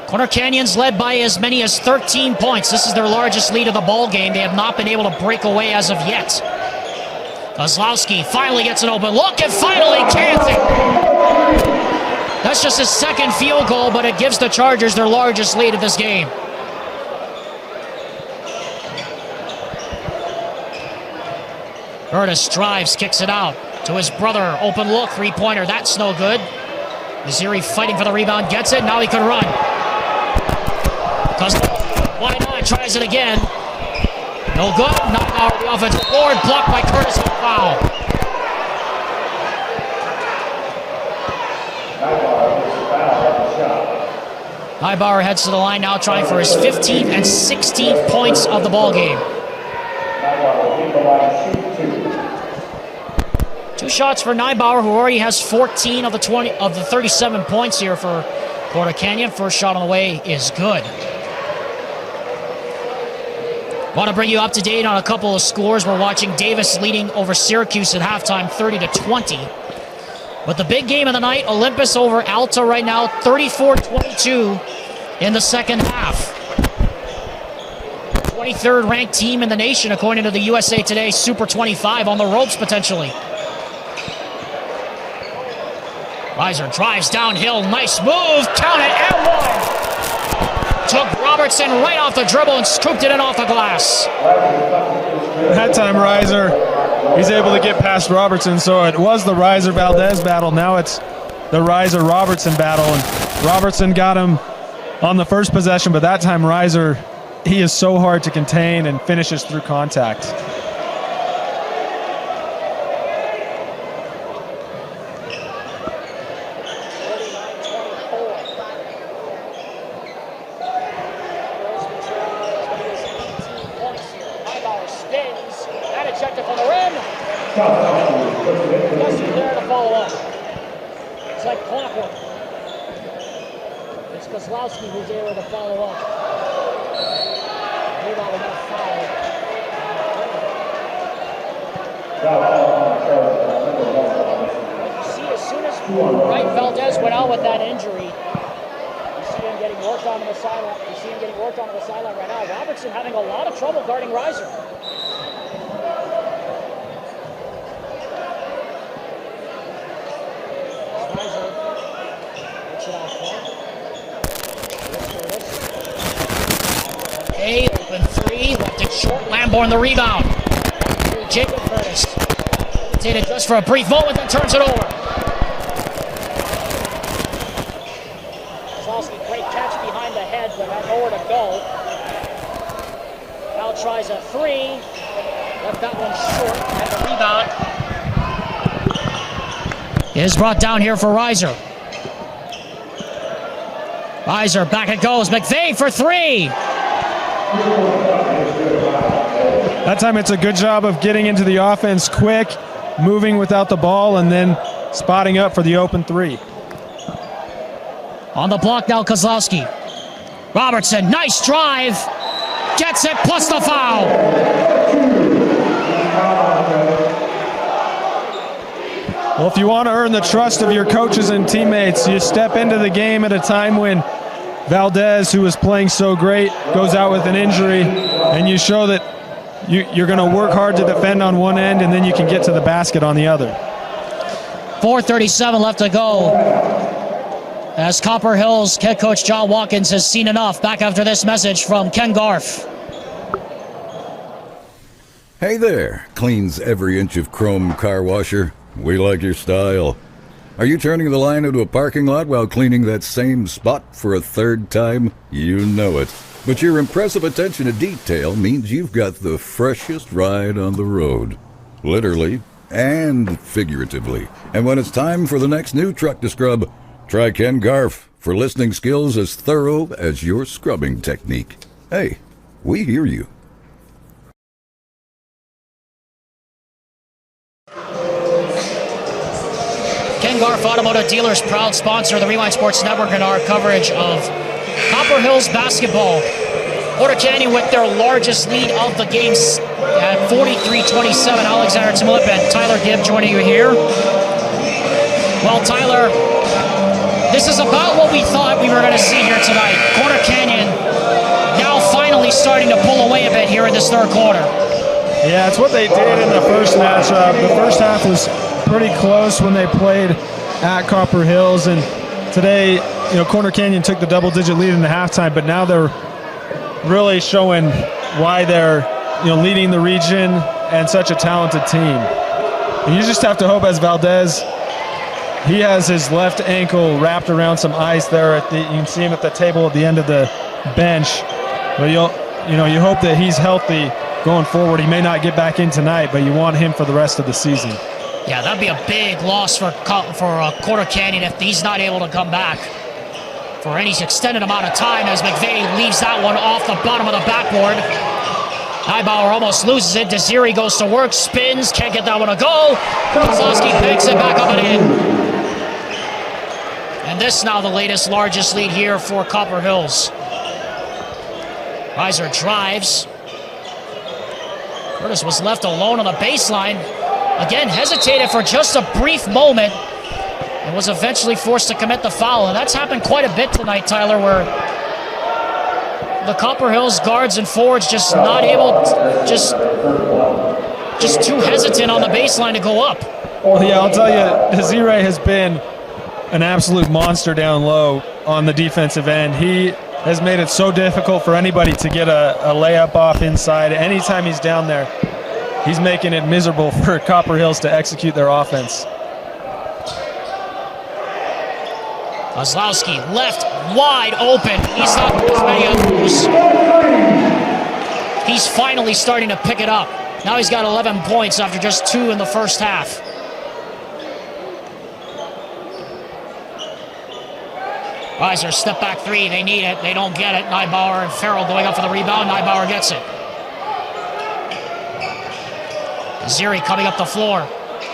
Corner Canyon's led by as many as 13 points. This is their largest lead of the ball game. They have not been able to break away as of yet. Kozlowski finally gets an open look and finally cans it. That's just his second field goal, but it gives the Chargers their largest lead of this game. Curtis drives, kicks it out to his brother. Open look, three-pointer. That's no good. Missouri fighting for the rebound, gets it. Now he could run. Why not? Tries it again. No good. Not out of the offensive board. Blocked by Curtis. Foul. Highbauer heads to the line now, trying for his 15th and 16th points of the ball game. 2 shots for Neibauer, who already has 14 of the 37 points here for Porter Canyon. First shot on the way is good. Want to bring you up to date on a couple of scores. We're watching Davis leading over Syracuse at halftime, 30-20. But the big game of the night, Olympus over Alta right now, 34-22 in the second half. 23rd ranked team in the nation, according to the USA Today Super 25, on the ropes potentially. Reiser drives downhill, nice move, count it, and one! Took Robertson right off the dribble and scooped it in off the glass. That time Reiser, he's able to get past Robertson, so it was the Reiser-Valdez battle. Now it's the Reiser-Robertson battle, and Robertson got him on the first possession, but that time Reiser, he is so hard to contain and finishes through contact. Kozlowski who's there to follow up. You see, as soon as Wright Valdez went out with that injury, you see him getting worked on the sideline. You see him getting worked on the sideline right now. Robertson having a lot of trouble guarding Reiser. Open three, left it short. Lamborn the rebound. Jacob Curtis. Did it just for a brief moment, then turns it over. Kozlowski, great catch behind the head, but had nowhere to go. Now tries a three. Left that one short. And the rebound is brought down here for Reiser. Reiser, back it goes. McVeigh for three. That time it's a good job of getting into the offense quick, moving without the ball, and then spotting up for the open three. On the block now, Kozlowski. Robertson, nice drive. Gets it, plus the foul. Well, if you want to earn the trust of your coaches and teammates, you step into the game at a time when Valdez, who is playing so great, goes out with an injury, and you show that you're going to work hard to defend on one end, and then you can get to the basket on the other. 4:37 left to go, as Copper Hills head coach John Watkins has seen enough. Back after this message from Ken Garf. Hey there, cleans every inch of chrome car washer. We like your style. Are you turning the line into a parking lot while cleaning that same spot for a third time? You know it. But your impressive attention to detail means you've got the freshest ride on the road. Literally and figuratively. And when it's time for the next new truck to scrub, try Ken Garf for listening skills as thorough as your scrubbing technique. Hey, we hear you. Ken Garf Automotive Dealers, proud sponsor of the Rewind Sports Network and our coverage of Copper Hills basketball. Porter Canyon with their largest lead of the game at 43-27. Alexander Timolip and Tyler Gibb joining you here. Well, Tyler, this is about what we thought we were going to see here tonight. Porter Canyon now finally starting to pull away a bit here in this third quarter. Yeah, it's what they did in the first matchup. The first half was pretty close when they played at Copper Hills, and today, Corner Canyon took the double-digit lead in the halftime, but now they're really showing why they're, leading the region and such a talented team. And you just have to hope, as Valdez, he has his left ankle wrapped around some ice there. You can see him at the table at the end of the bench. But you hope that he's healthy going forward. He may not get back in tonight, but you want him for the rest of the season. Yeah, that'd be a big loss for Corner Canyon if he's not able to come back for any extended amount of time, as McVeigh leaves that one off the bottom of the backboard. Neibauer almost loses it. Desiri goes to work, spins, can't get that one to go. Kozlowski picks it back up and in. And this now the latest, largest lead here for Copper Hills. Reiser drives. Curtis was left alone on the baseline. Again, hesitated for just a brief moment and was eventually forced to commit the foul. And that's happened quite a bit tonight, Tyler, where the Copper Hills guards and forwards just not able, just too hesitant on the baseline to go up. Well, yeah, I'll tell you, Desiree has been an absolute monster down low on the defensive end. He has made it so difficult for anybody to get a layup off inside. Anytime he's down there, he's making it miserable for Copper Hills to execute their offense. Kozlowski left wide open. He's not as many of those. He's finally starting to pick it up. Now he's got 11 points after just 2 in the first half. Reiser, step back three. They need it. They don't get it. Neibauer and Farrell going up for the rebound. Neibauer gets it. Ziri coming up the floor.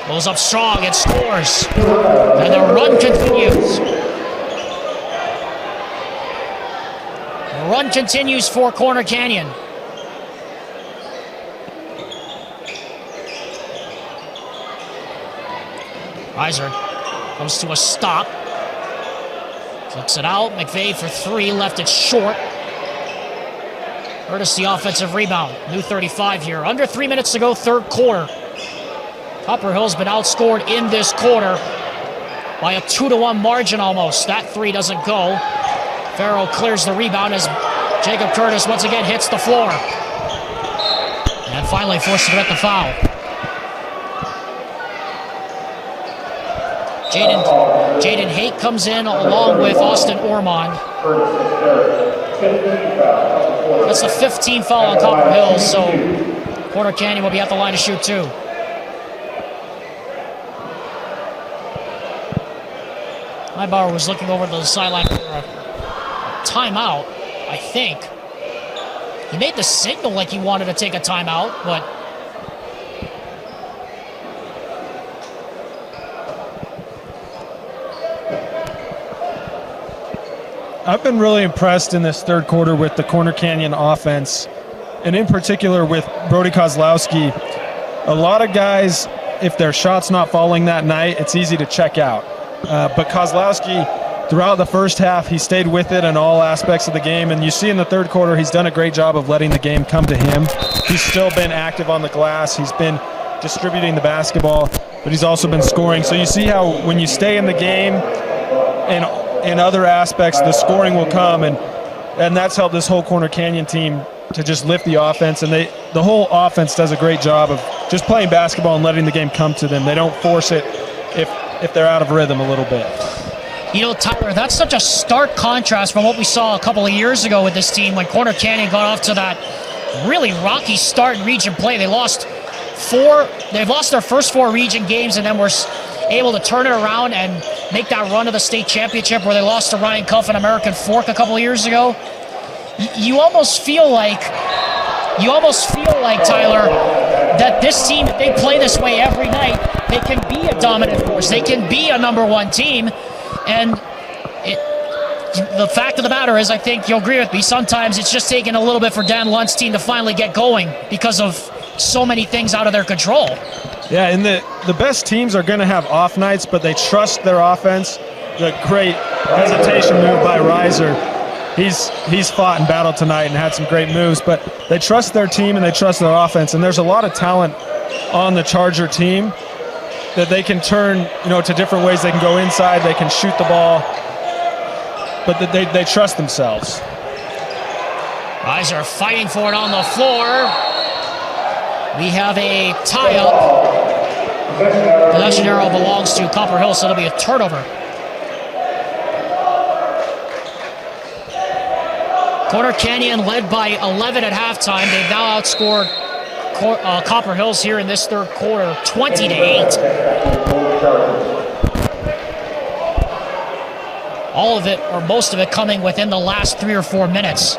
Goes up strong and scores. And the run continues. The run continues for Corner Canyon. Reiser comes to a stop. Flicks it out. McVeigh for 3. Left it short. Curtis the offensive rebound. New 35 here. Under 3 minutes to go, third quarter. Copper Hill's been outscored in this quarter by a 2-1 margin almost. That 3 doesn't go. Farrell clears the rebound as Jacob Curtis once again hits the floor. And finally forced to commit the foul. Jaden Haight comes in along with Austin Ormond. That's the 15th foul on Copper Hills, so Corner Canyon will be at the line to shoot 2. Neibauer was looking over to the sideline for a timeout, I think. He made the signal like he wanted to take a timeout, but I've been really impressed in this third quarter with the Corner Canyon offense, and in particular with Brody Kozlowski. A lot of guys, if their shot's not falling that night, it's easy to check out. But Kozlowski, throughout the first half, he stayed with it in all aspects of the game, and you see in the third quarter he's done a great job of letting the game come to him. He's still been active on the glass. He's been distributing the basketball, but he's also been scoring. So you see how when you stay in the game and in other aspects, the scoring will come, and that's helped this whole Corner Canyon team to just lift the offense, and the whole offense does a great job of just playing basketball and letting the game come to them. They don't force it if they're out of rhythm a little bit. you know, Tyler, that's such a stark contrast from what we saw a couple of years ago with this team when Corner Canyon got off to that really rocky start in region play. They've lost their first 4 region games, and then were able to turn it around and make that run to the state championship where they lost to Ryan Cuff and American Fork a couple of years ago. You almost feel like, Tyler, that this team, if they play this way every night, they can be a dominant force. They can be a number 1 team. And the fact of the matter is, I think you'll agree with me, sometimes it's just taking a little bit for Dan Lunt's team to finally get going because of so many things out of their control. Yeah, and the best teams are going to have off nights, but they trust their offense. The great hesitation move by Reiser he's fought and battled tonight and had some great moves, but they trust their team and they trust their offense, and there's a lot of talent on the Charger team that they can turn, to different ways. They can go inside, they can shoot the ball, but they trust themselves. Guys are fighting for it on the floor. We have a tie-up. Possession arrow belongs to Copper Hill, so it'll be a turnover. Corner Canyon led by 11 at halftime. They've now outscored Copper Hills here in this third quarter, 20-8. All of it, or most of it, coming within the last 3 or 4 minutes.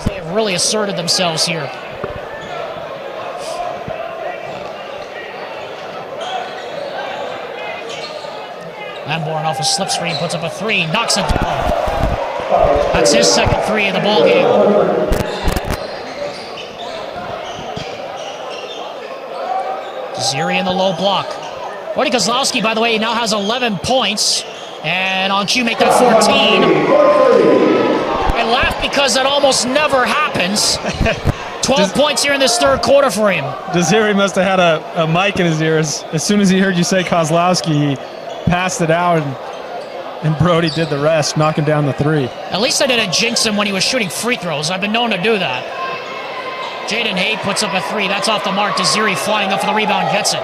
They have really asserted themselves here. Lamborn off a slip screen, puts up a 3, knocks it down. That's his second 3 in the ball game. Ziri in the low block. Brody Kozlowski, by the way, now has 11 points. And on cue, make that 14. I laugh because that almost never happens. 12 points here in this third quarter for him. Desiri must have had a mic in his ears. As soon as he heard you say Kozlowski, he passed it out, and Brody did the rest, knocking down the 3. At least I didn't jinx him when he was shooting free throws. I've been known to do that. Jaden Haight puts up a 3. That's off the mark. Desiri flying up for the rebound, gets it.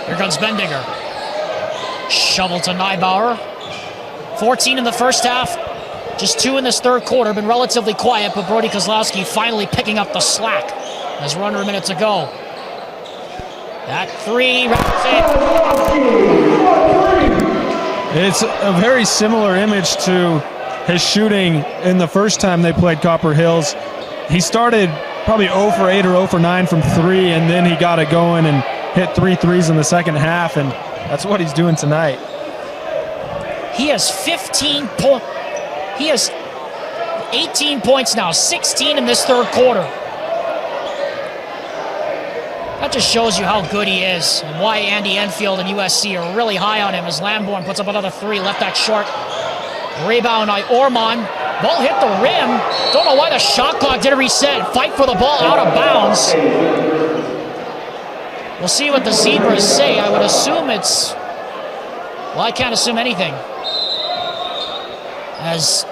Here comes Bendinger. Shovel to Neibauer. 14 in the first half, just 2 in this third quarter. Been relatively quiet, but Brody Kozlowski finally picking up the slack as we're under a minute to go. That 3 wraps it. It's a very similar image to his shooting in the first time they played Copper Hills. He started probably 0 for 8 or 0 for 9 from 3, and then he got it going and hit 3 threes in the second half, and that's what he's doing tonight. He has 15 points. He has 18 points now, 16 in this third quarter. That just shows you how good he is and why Andy Enfield and USC are really high on him as Lamborn puts up another 3, left that short. Rebound by Ormond. Ball hit the rim. Don't know why the shot clock didn't reset. Fight for the ball out of bounds. We'll see what the Zebras say. I would assume it's... Well, I can't assume anything. As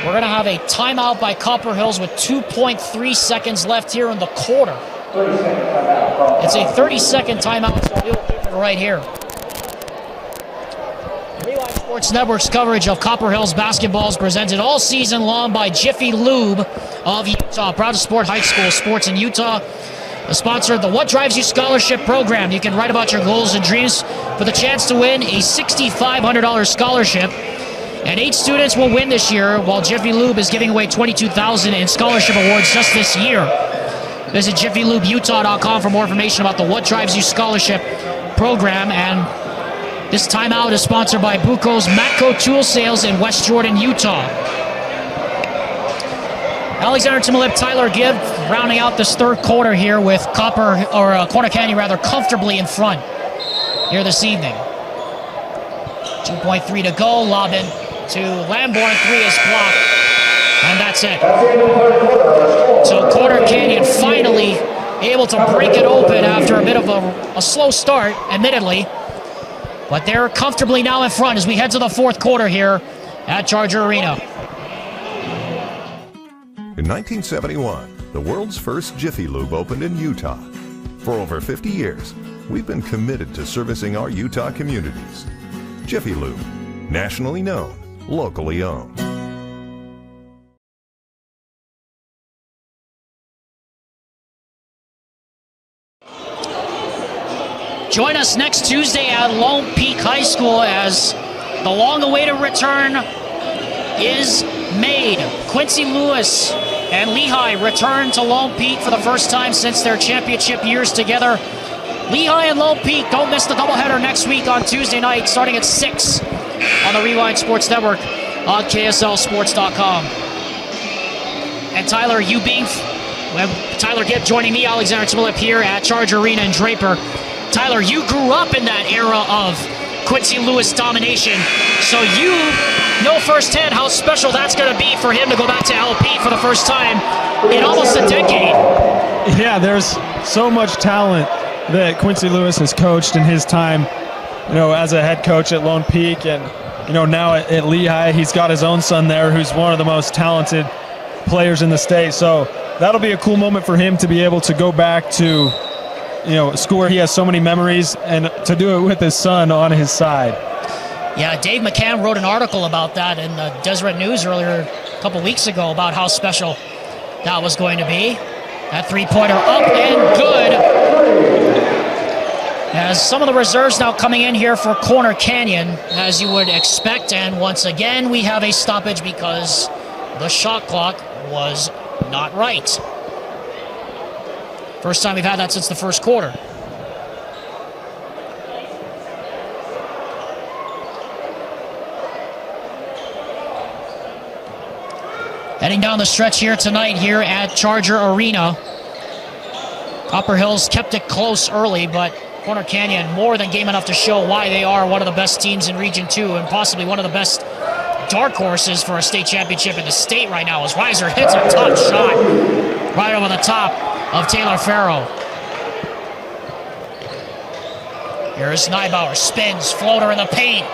we're going to have a timeout by Copper Hills with 2.3 seconds left here in the quarter. It's a 30-second timeout, so we'll keep it right here. Rewind Sports Network's coverage of Copper Hills basketball is presented all season long by Jiffy Lube of Utah. Proud to support high school sports in Utah. A sponsor of the What Drives You Scholarship Program. You can write about your goals and dreams for the chance to win a $6,500 scholarship. And 8 students will win this year, while Jiffy Lube is giving away $22,000 in scholarship awards just this year. Visit JiffyLubeUtah.com for more information about the What Drives You Scholarship Program. And this timeout is sponsored by Buco's Matco Tool Sales in West Jordan, Utah. Alexander Timolip, Tyler Gibb rounding out this third quarter here with Corner Canyon comfortably in front here this evening. 2.3 to go. Lob in to Lamborn. 3 is blocked. And that's it. So Corner Canyon finally able to break it open after a bit of a slow start, admittedly. But they're comfortably now in front as we head to the fourth quarter here at Charger Arena. In 1971, the world's first Jiffy Lube opened in Utah. For over 50 years, we've been committed to servicing our Utah communities. Jiffy Lube, nationally known, locally owned. Join us next Tuesday at Lone Peak High School as the long-awaited return is made. Quincy Lewis and Lehigh return to Lone Peak for the first time since their championship years together. Lehigh and Lone Peak, don't miss the doubleheader next week on Tuesday night, starting at 6 on the Rewind Sports Network on KSLSports.com. And Tyler, we have Tyler Gibb joining me, Alexander Timolip, here at Charger Arena in Draper. Tyler, you grew up in that era of Quincy Lewis domination. So you know firsthand how special that's going to be for him to go back to LP for the first time in almost a decade. Yeah, there's so much talent that Quincy Lewis has coached in his time, as a head coach at Lone Peak, and now at Lehigh. He's got his own son there who's one of the most talented players in the state. So that'll be a cool moment for him to be able to go back to a school where he has so many memories, and to do it with his son on his side. Yeah, Dave McCann wrote an article about that in the Deseret News earlier a couple weeks ago about how special that was going to be. That three-pointer up and good. As some of the reserves now coming in here for Corner Canyon, as you would expect. And once again, we have a stoppage because the shot clock was not right. First time we've had that since the first quarter. Heading down the stretch here tonight here at Charger Arena. Copper Hills kept it close early, but Corner Canyon more than game enough to show why they are one of the best teams in Region 2 and possibly one of the best dark horses for a state championship in the state right now, as Reiser hits a tough shot right over the top of Taylor Farrow. Here's Neibauer, spins, floater in the paint.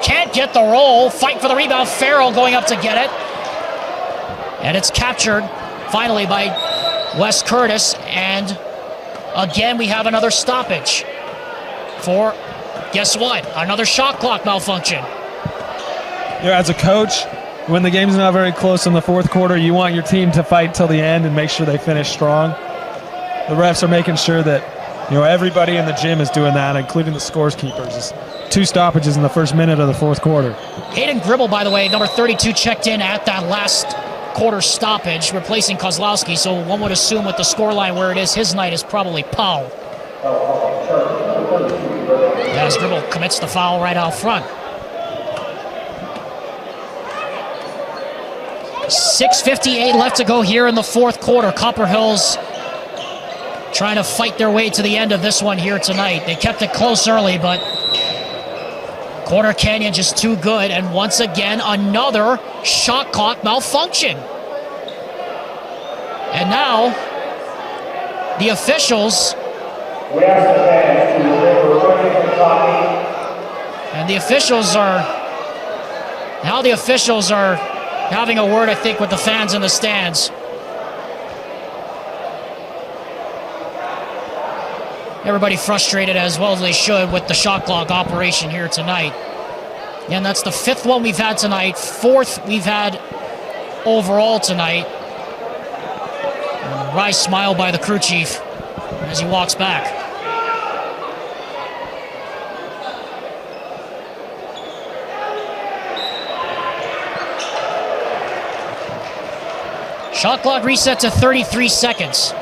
Can't get the roll, fight for the rebound. Farrow going up to get it. And it's captured finally by Wes Curtis, and again we have another stoppage for, guess what, another shot clock malfunction. As a coach, when the game's not very close in the fourth quarter, you want your team to fight till the end and make sure they finish strong. The refs are making sure that everybody in the gym is doing that, including the scores keepers. 2 stoppages in the first minute of the fourth quarter. Hayden Gribble, by the way, number 32, checked in at that last quarter stoppage, replacing Kozlowski, so one would assume with the scoreline where it is, his night is probably Powell. As Gribble commits the foul right out front. 6:58 left to go here in the fourth quarter. Copper Hills trying to fight their way to the end of this one here tonight. They kept it close early, but Corner Canyon just too good, and once again another shot clock malfunction. And now the officials are having a word, I think, with the fans in the stands. Everybody frustrated, as well as they should, with the shot clock operation here tonight. And that's the 5th one we've had tonight, 4th we've had overall tonight. And a wry smile by the crew chief as he walks back. Shot clock reset to 33 seconds.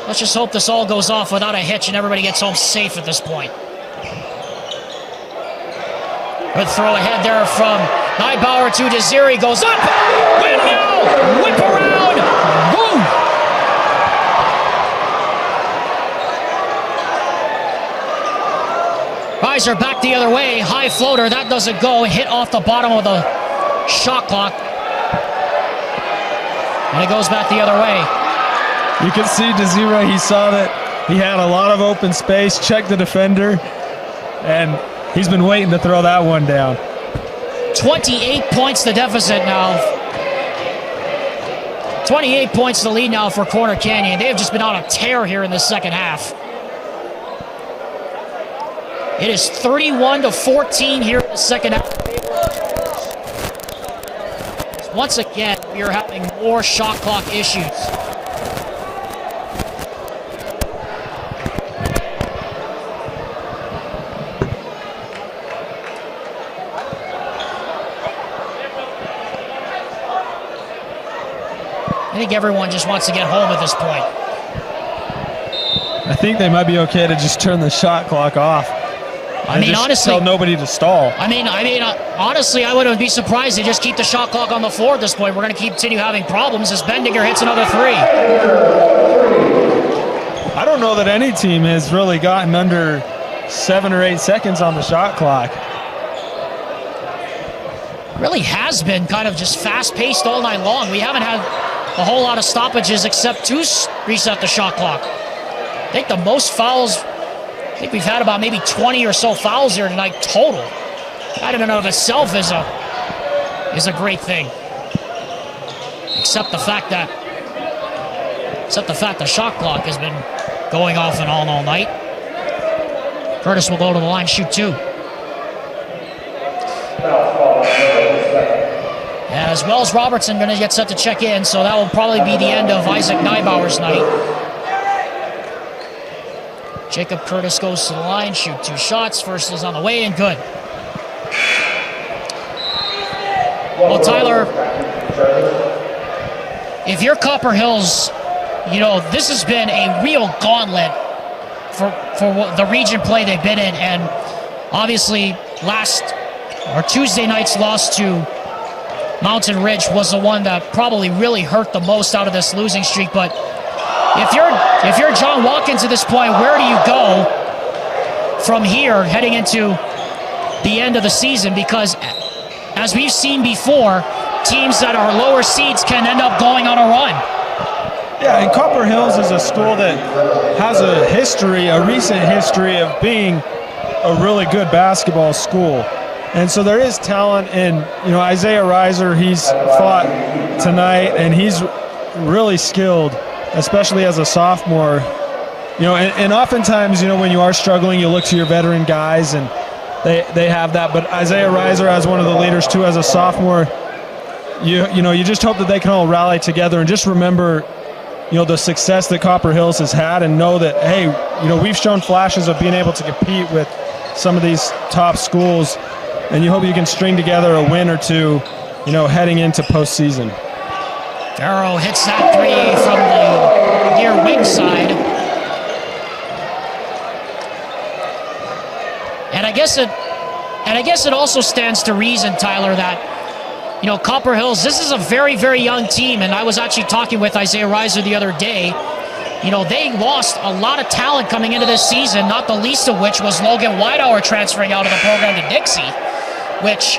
Let's just hope this all goes off without a hitch and everybody gets home safe at this point. Good throw ahead there from Neibauer to Desiri. Goes up. Windmill. Whip around. Woo. Reiser back the other way. High floater. That doesn't go. Hit off the bottom of the shot clock. And it goes back the other way. You can see Desira, he saw that he had a lot of open space, checked the defender, and he's been waiting to throw that one down. 28 points the deficit now. 28 points the lead now for Corner Canyon. They have just been on a tear here in the second half. It is 31-14 here in the second half. Once again, we are having more shot clock issues. I think everyone just wants to get home at this point. I think they might be okay to just turn the shot clock off. I mean, honestly, tell nobody to stall. Honestly, I wouldn't be surprised to just keep the shot clock on the floor at this point. We're going to continue having problems as Bendinger hits another three. I don't know that any team has really gotten under 7 or 8 seconds on the shot clock. Really has been kind of just fast-paced all night long. We haven't had a whole lot of stoppages except to reset the shot clock. I think the most fouls, I think we've had about maybe 20 or so fouls here tonight total. That in and of itself is a great thing. Except the fact that the shot clock has been going off and on all night. Curtis will go to the line, shoot 2. As well as Robertson going to get set to check in, so that will probably be the end of Isaac Neibauer's night. Jacob Curtis goes to the line, shoot 2 shots. First is on the way and good. Well, Tyler, if you're Copper Hills, you know, this has been a real gauntlet for the region play they've been in, and obviously Tuesday night's loss to Mountain Ridge was the one that probably really hurt the most out of this losing streak. But if you're John Watkins at this point, where do you go from here heading into the end of the season? Because as we've seen before, teams that are lower seeds can end up going on a run. Yeah, and Copper Hills is a school that has a recent history of being a really good basketball school. And so there is talent in, you know, Isaiah Reiser, he's fought tonight, and he's really skilled, especially as a sophomore. You know, and oftentimes, you know, when you are struggling, you look to your veteran guys, and they have that. But Isaiah Reiser, as one of the leaders too, as a sophomore, you know, you just hope that they can all rally together and just remember, you know, the success that Copper Hills has had, and know that, hey, you know, we've shown flashes of being able to compete with some of these top schools. And you hope you can string together a win or two, you know, heading into postseason. Farrow hits that 3 from the near wing side. And I guess it also stands to reason, Tyler, that, you know, Copper Hills, this is a very, very young team. And I was actually talking with Isaiah Reiser the other day. You know, they lost a lot of talent coming into this season, not the least of which was Logan Whitehour transferring out of the program to Dixie, which,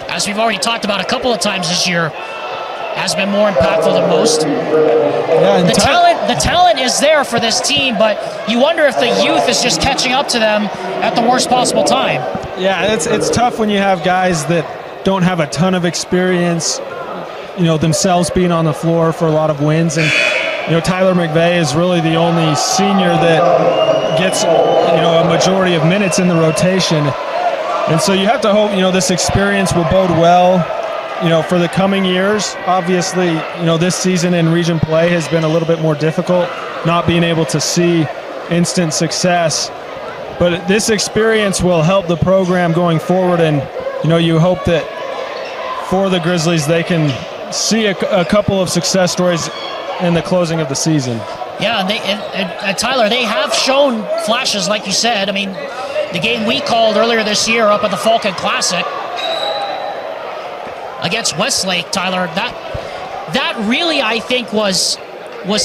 as we've already talked about a couple of times this year, has been more impactful than most. Yeah, the talent is there for this team, but you wonder if the youth is just catching up to them at the worst possible time. Yeah, it's tough when you have guys that don't have a ton of experience, you know, themselves being on the floor for a lot of wins. And, you know, Tyler McVeigh is really the only senior that gets, you know, a majority of minutes in the rotation. And so you have to hope, you know, this experience will bode well, you know, for the coming years. Obviously, you know, this season in region play has been a little bit more difficult, not being able to see instant success. But this experience will help the program going forward. And, you know, you hope that for the Grizzlies, they can see a couple of success stories in the closing of the season. Yeah, and Tyler, they have shown flashes, like you said. I mean, the game we called earlier this year up at the Falcon Classic against Westlake, Tyler, that really, I think, was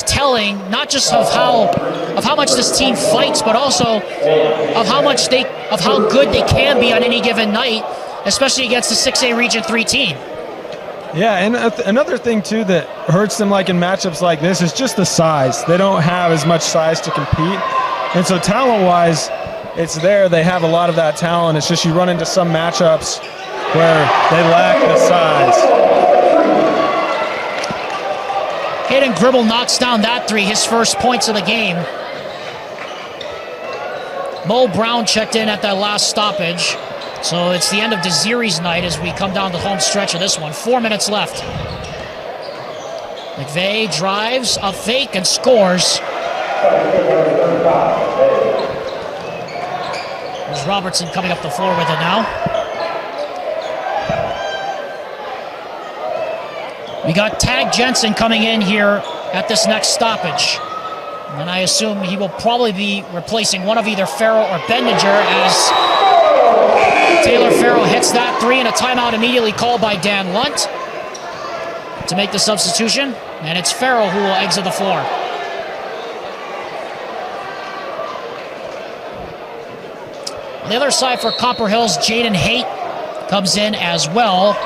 telling, not just of how much this team fights, but also of how good they can be on any given night, especially against the 6A Region 3 team. Yeah, and another thing, too, that hurts them, like in matchups like this, is just the size. They don't have as much size to compete. And so talent-wise, it's there. They have a lot of that talent. It's just you run into some matchups where they lack the size. Hayden Gribble knocks down that 3, his first points of the game. Mo Brown checked in at that last stoppage. So it's the end of Desirie's night as we come down the home stretch of this one. 4 minutes left. McVeigh drives, a fake, and scores. There's Robertson coming up the floor with it now. We got Tag Jensen coming in here at this next stoppage. And I assume he will probably be replacing one of either Farrell or Bendinger as Taylor Farrell hits that 3, and a timeout immediately called by Dan Lunt to make the substitution. And it's Farrell who will exit the floor. the other side for Copper Hills, Jaden Haight comes in as well,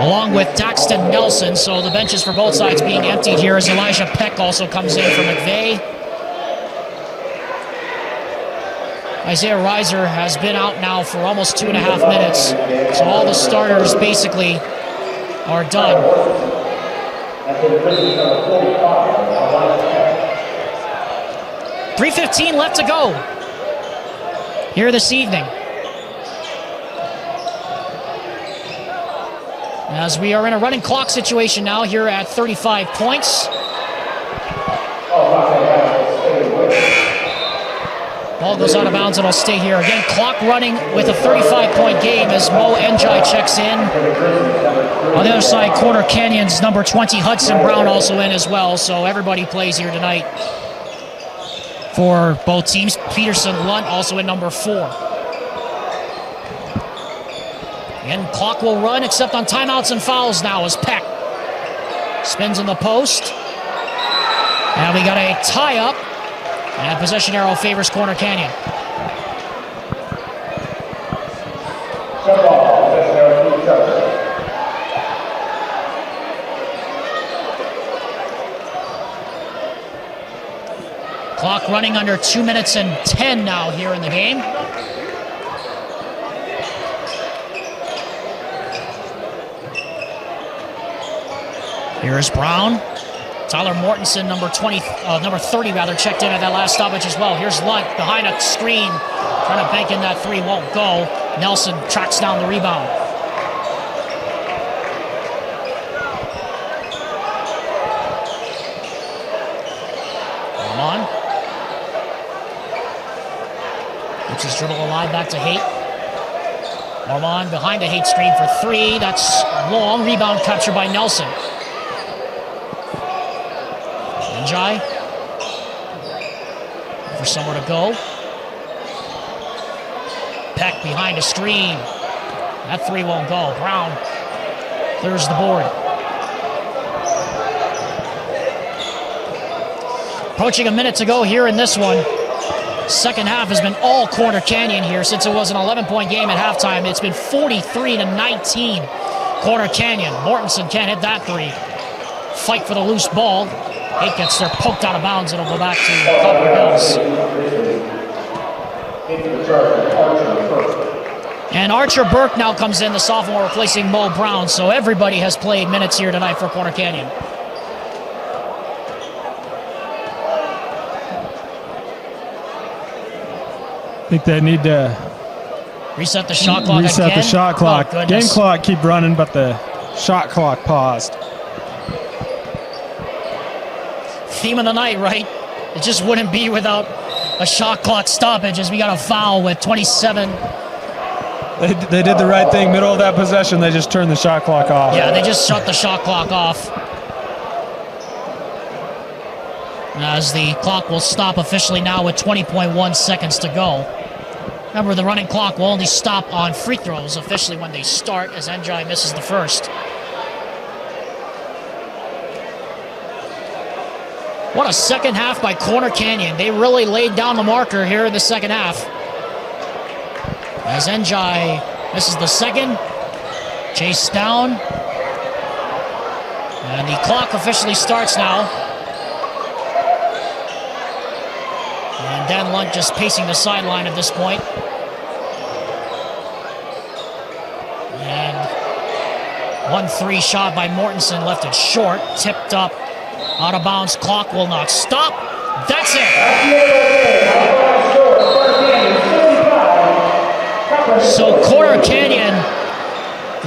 along with Daxton Nelson. So the benches for both sides being emptied here as Elijah Peck also comes in for McVeigh. Isaiah Reiser has been out now for almost 2.5 minutes. So all the starters basically are done. 3:15 left to go here this evening. As we are in a running clock situation now here at 35 points. Ball goes out of bounds and it'll stay here. Again, clock running with a 35-point game as Mo Njai checks in. On the other side, Corner Canyon's number 20, Hudson Brown, also in as well. So everybody plays here tonight for both teams. Peterson Lunt also in number 4. Again, clock will run except on timeouts and fouls now as Peck spins in the post. And we got a tie-up. And possession arrow favors Corner Canyon. Clock running under 2 minutes and 10 now here in the game. Here is Brown. Tyler Mortensen, number 30 rather, checked in at that last stoppage as well. Here's Lunt behind a screen, trying to bank in that three, won't go. Nelson tracks down the rebound. Armand. Keeps his dribble alive back to Haight. Armand behind the Haight screen for 3. That's long. Rebound captured by Nelson. Njai for somewhere to go. Peck behind a screen. That 3 won't go. Brown clears the board. Approaching a minute to go here in this one. Second half has been all Corner Canyon here since it was an 11-point game at halftime. It's been 43-19 Corner Canyon. Mortensen can't hit that 3. Fight for the loose ball. Haight gets there, poked out of bounds. It'll go back to Copper Hills. And Archer Burke now comes in, the sophomore, replacing Mo Brown. So everybody has played minutes here tonight for Corner Canyon. I think they need to reset the shot clock. Reset the shot clock. Oh, game clock keep running, but the shot clock paused. Theme of the night, right? It just wouldn't be without a shot clock stoppage as we got a foul with 27. They did the right thing. Middle of that possession, they just turned the shot clock off. Yeah, they just shut the shot clock off. As the clock will stop officially now with 20.1 seconds to go. Remember, the running clock will only stop on free throws officially when they start, as Njai misses the first. What a second half by Corner Canyon. They really laid down the marker here in the second half. As Njai misses the second. Chased down. And the clock officially starts now. And Dan Lunt just pacing the sideline at this point. And 1-3 shot by Mortensen left it short. Tipped up. Out of bounds, clock will not stop. That's it. So Corner Canyon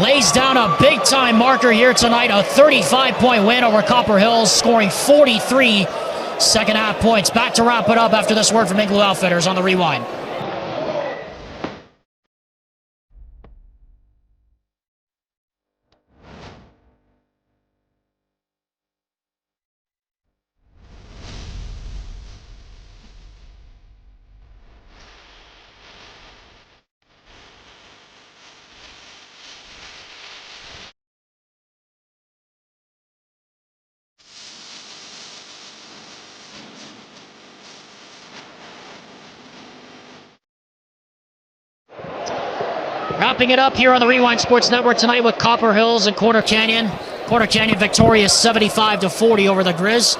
lays down a big-time marker here tonight. A 35-point win over Copper Hills, scoring 43 second-half points. Back to wrap it up after this word from Igloo Outfitters on the Rewind. Wrapping it up here on the Rewind Sports Network tonight with Copper Hills and Corner Canyon. Corner Canyon victorious 75-40 over the Grizz.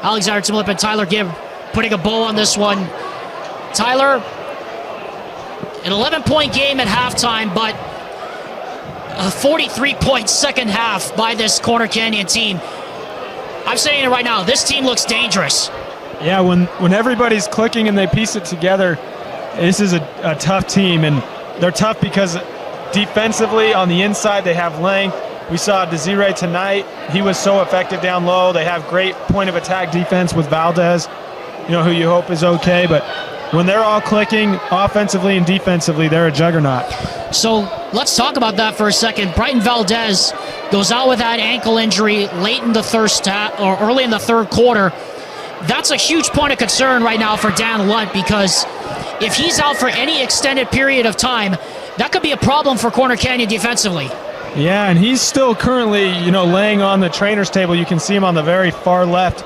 Alexander Timlip and Tyler Gibb putting a bow on this one. Tyler, an 11-point game at halftime, but a 43-point second half by this Corner Canyon team. I'm saying it right now, this team looks dangerous. Yeah, when everybody's clicking and they piece it together, this is a tough team, and they're tough because defensively on the inside they have length. We saw Desiree tonight. He was so effective down low. They have great point of attack defense with Valdez, who you hope is okay. But when they're all clicking offensively and defensively, they're a juggernaut. So let's talk about that for a second. Brighton Valdez goes out with that ankle injury late in the early in the third quarter. That's a huge point of concern right now for Dan Lunt, because if he's out for any extended period of time, that could be a problem for Corner Canyon defensively. Yeah, and he's still currently, laying on the trainer's table. You can see him on the very far left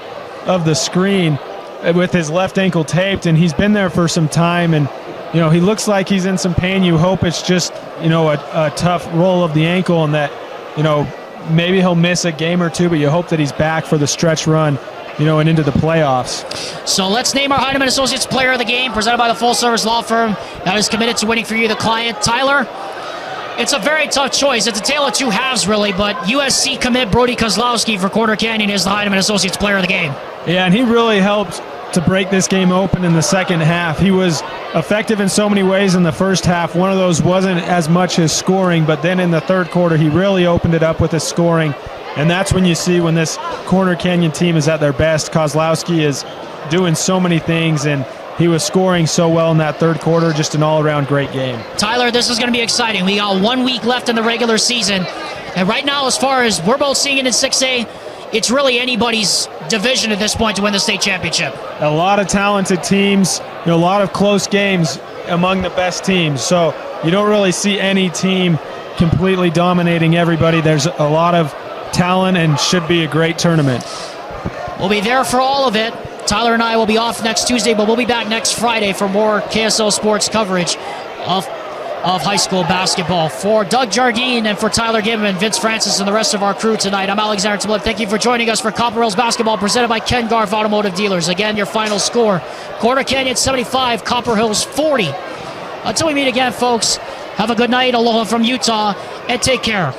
of the screen with his left ankle taped, and he's been there for some time, and, he looks like he's in some pain. You hope it's just, a tough roll of the ankle and that, maybe he'll miss a game or two, but you hope that he's back for the stretch run, and into the playoffs. So let's name our Heinemann Associates Player of the Game, presented by the full-service law firm that is committed to winning for you, the client. Tyler, it's a very tough choice. It's a tale of two halves, really, but USC commit Brody Kozlowski for Corner Canyon is the Heinemann Associates Player of the Game. Yeah, and he really helped to break this game open in the second half. He was effective in so many ways in the first half. One of those wasn't as much his scoring, but then in the third quarter, he really opened it up with his scoring. And that's when you see when this Corner Canyon team is at their best. Kozlowski is doing so many things, and he was scoring so well in that third quarter. Just an all-around great game. Tyler, this is going to be exciting. We got 1 week left in the regular season. And right now, as far as we're both seeing it in 6A, it's really anybody's division at this point to win the state championship. A lot of talented teams, a lot of close games among the best teams. So you don't really see any team completely dominating everybody. There's a lot of talent and should be a great tournament. We'll be there for all of it. Tyler and I will be off next Tuesday, but we'll be back next Friday for more KSL sports coverage of high school basketball. For Doug Jardine and for Tyler Gibb and Vince Francis and the rest of our crew tonight, I'm Alexander Timlip. Thank you for joining us for Copper Hills basketball presented by Ken Garf Automotive Dealers. Again, your final score, Corner Canyon 75, Copper Hills 40. Until we meet again, folks, have a good night. Aloha from Utah, and take care.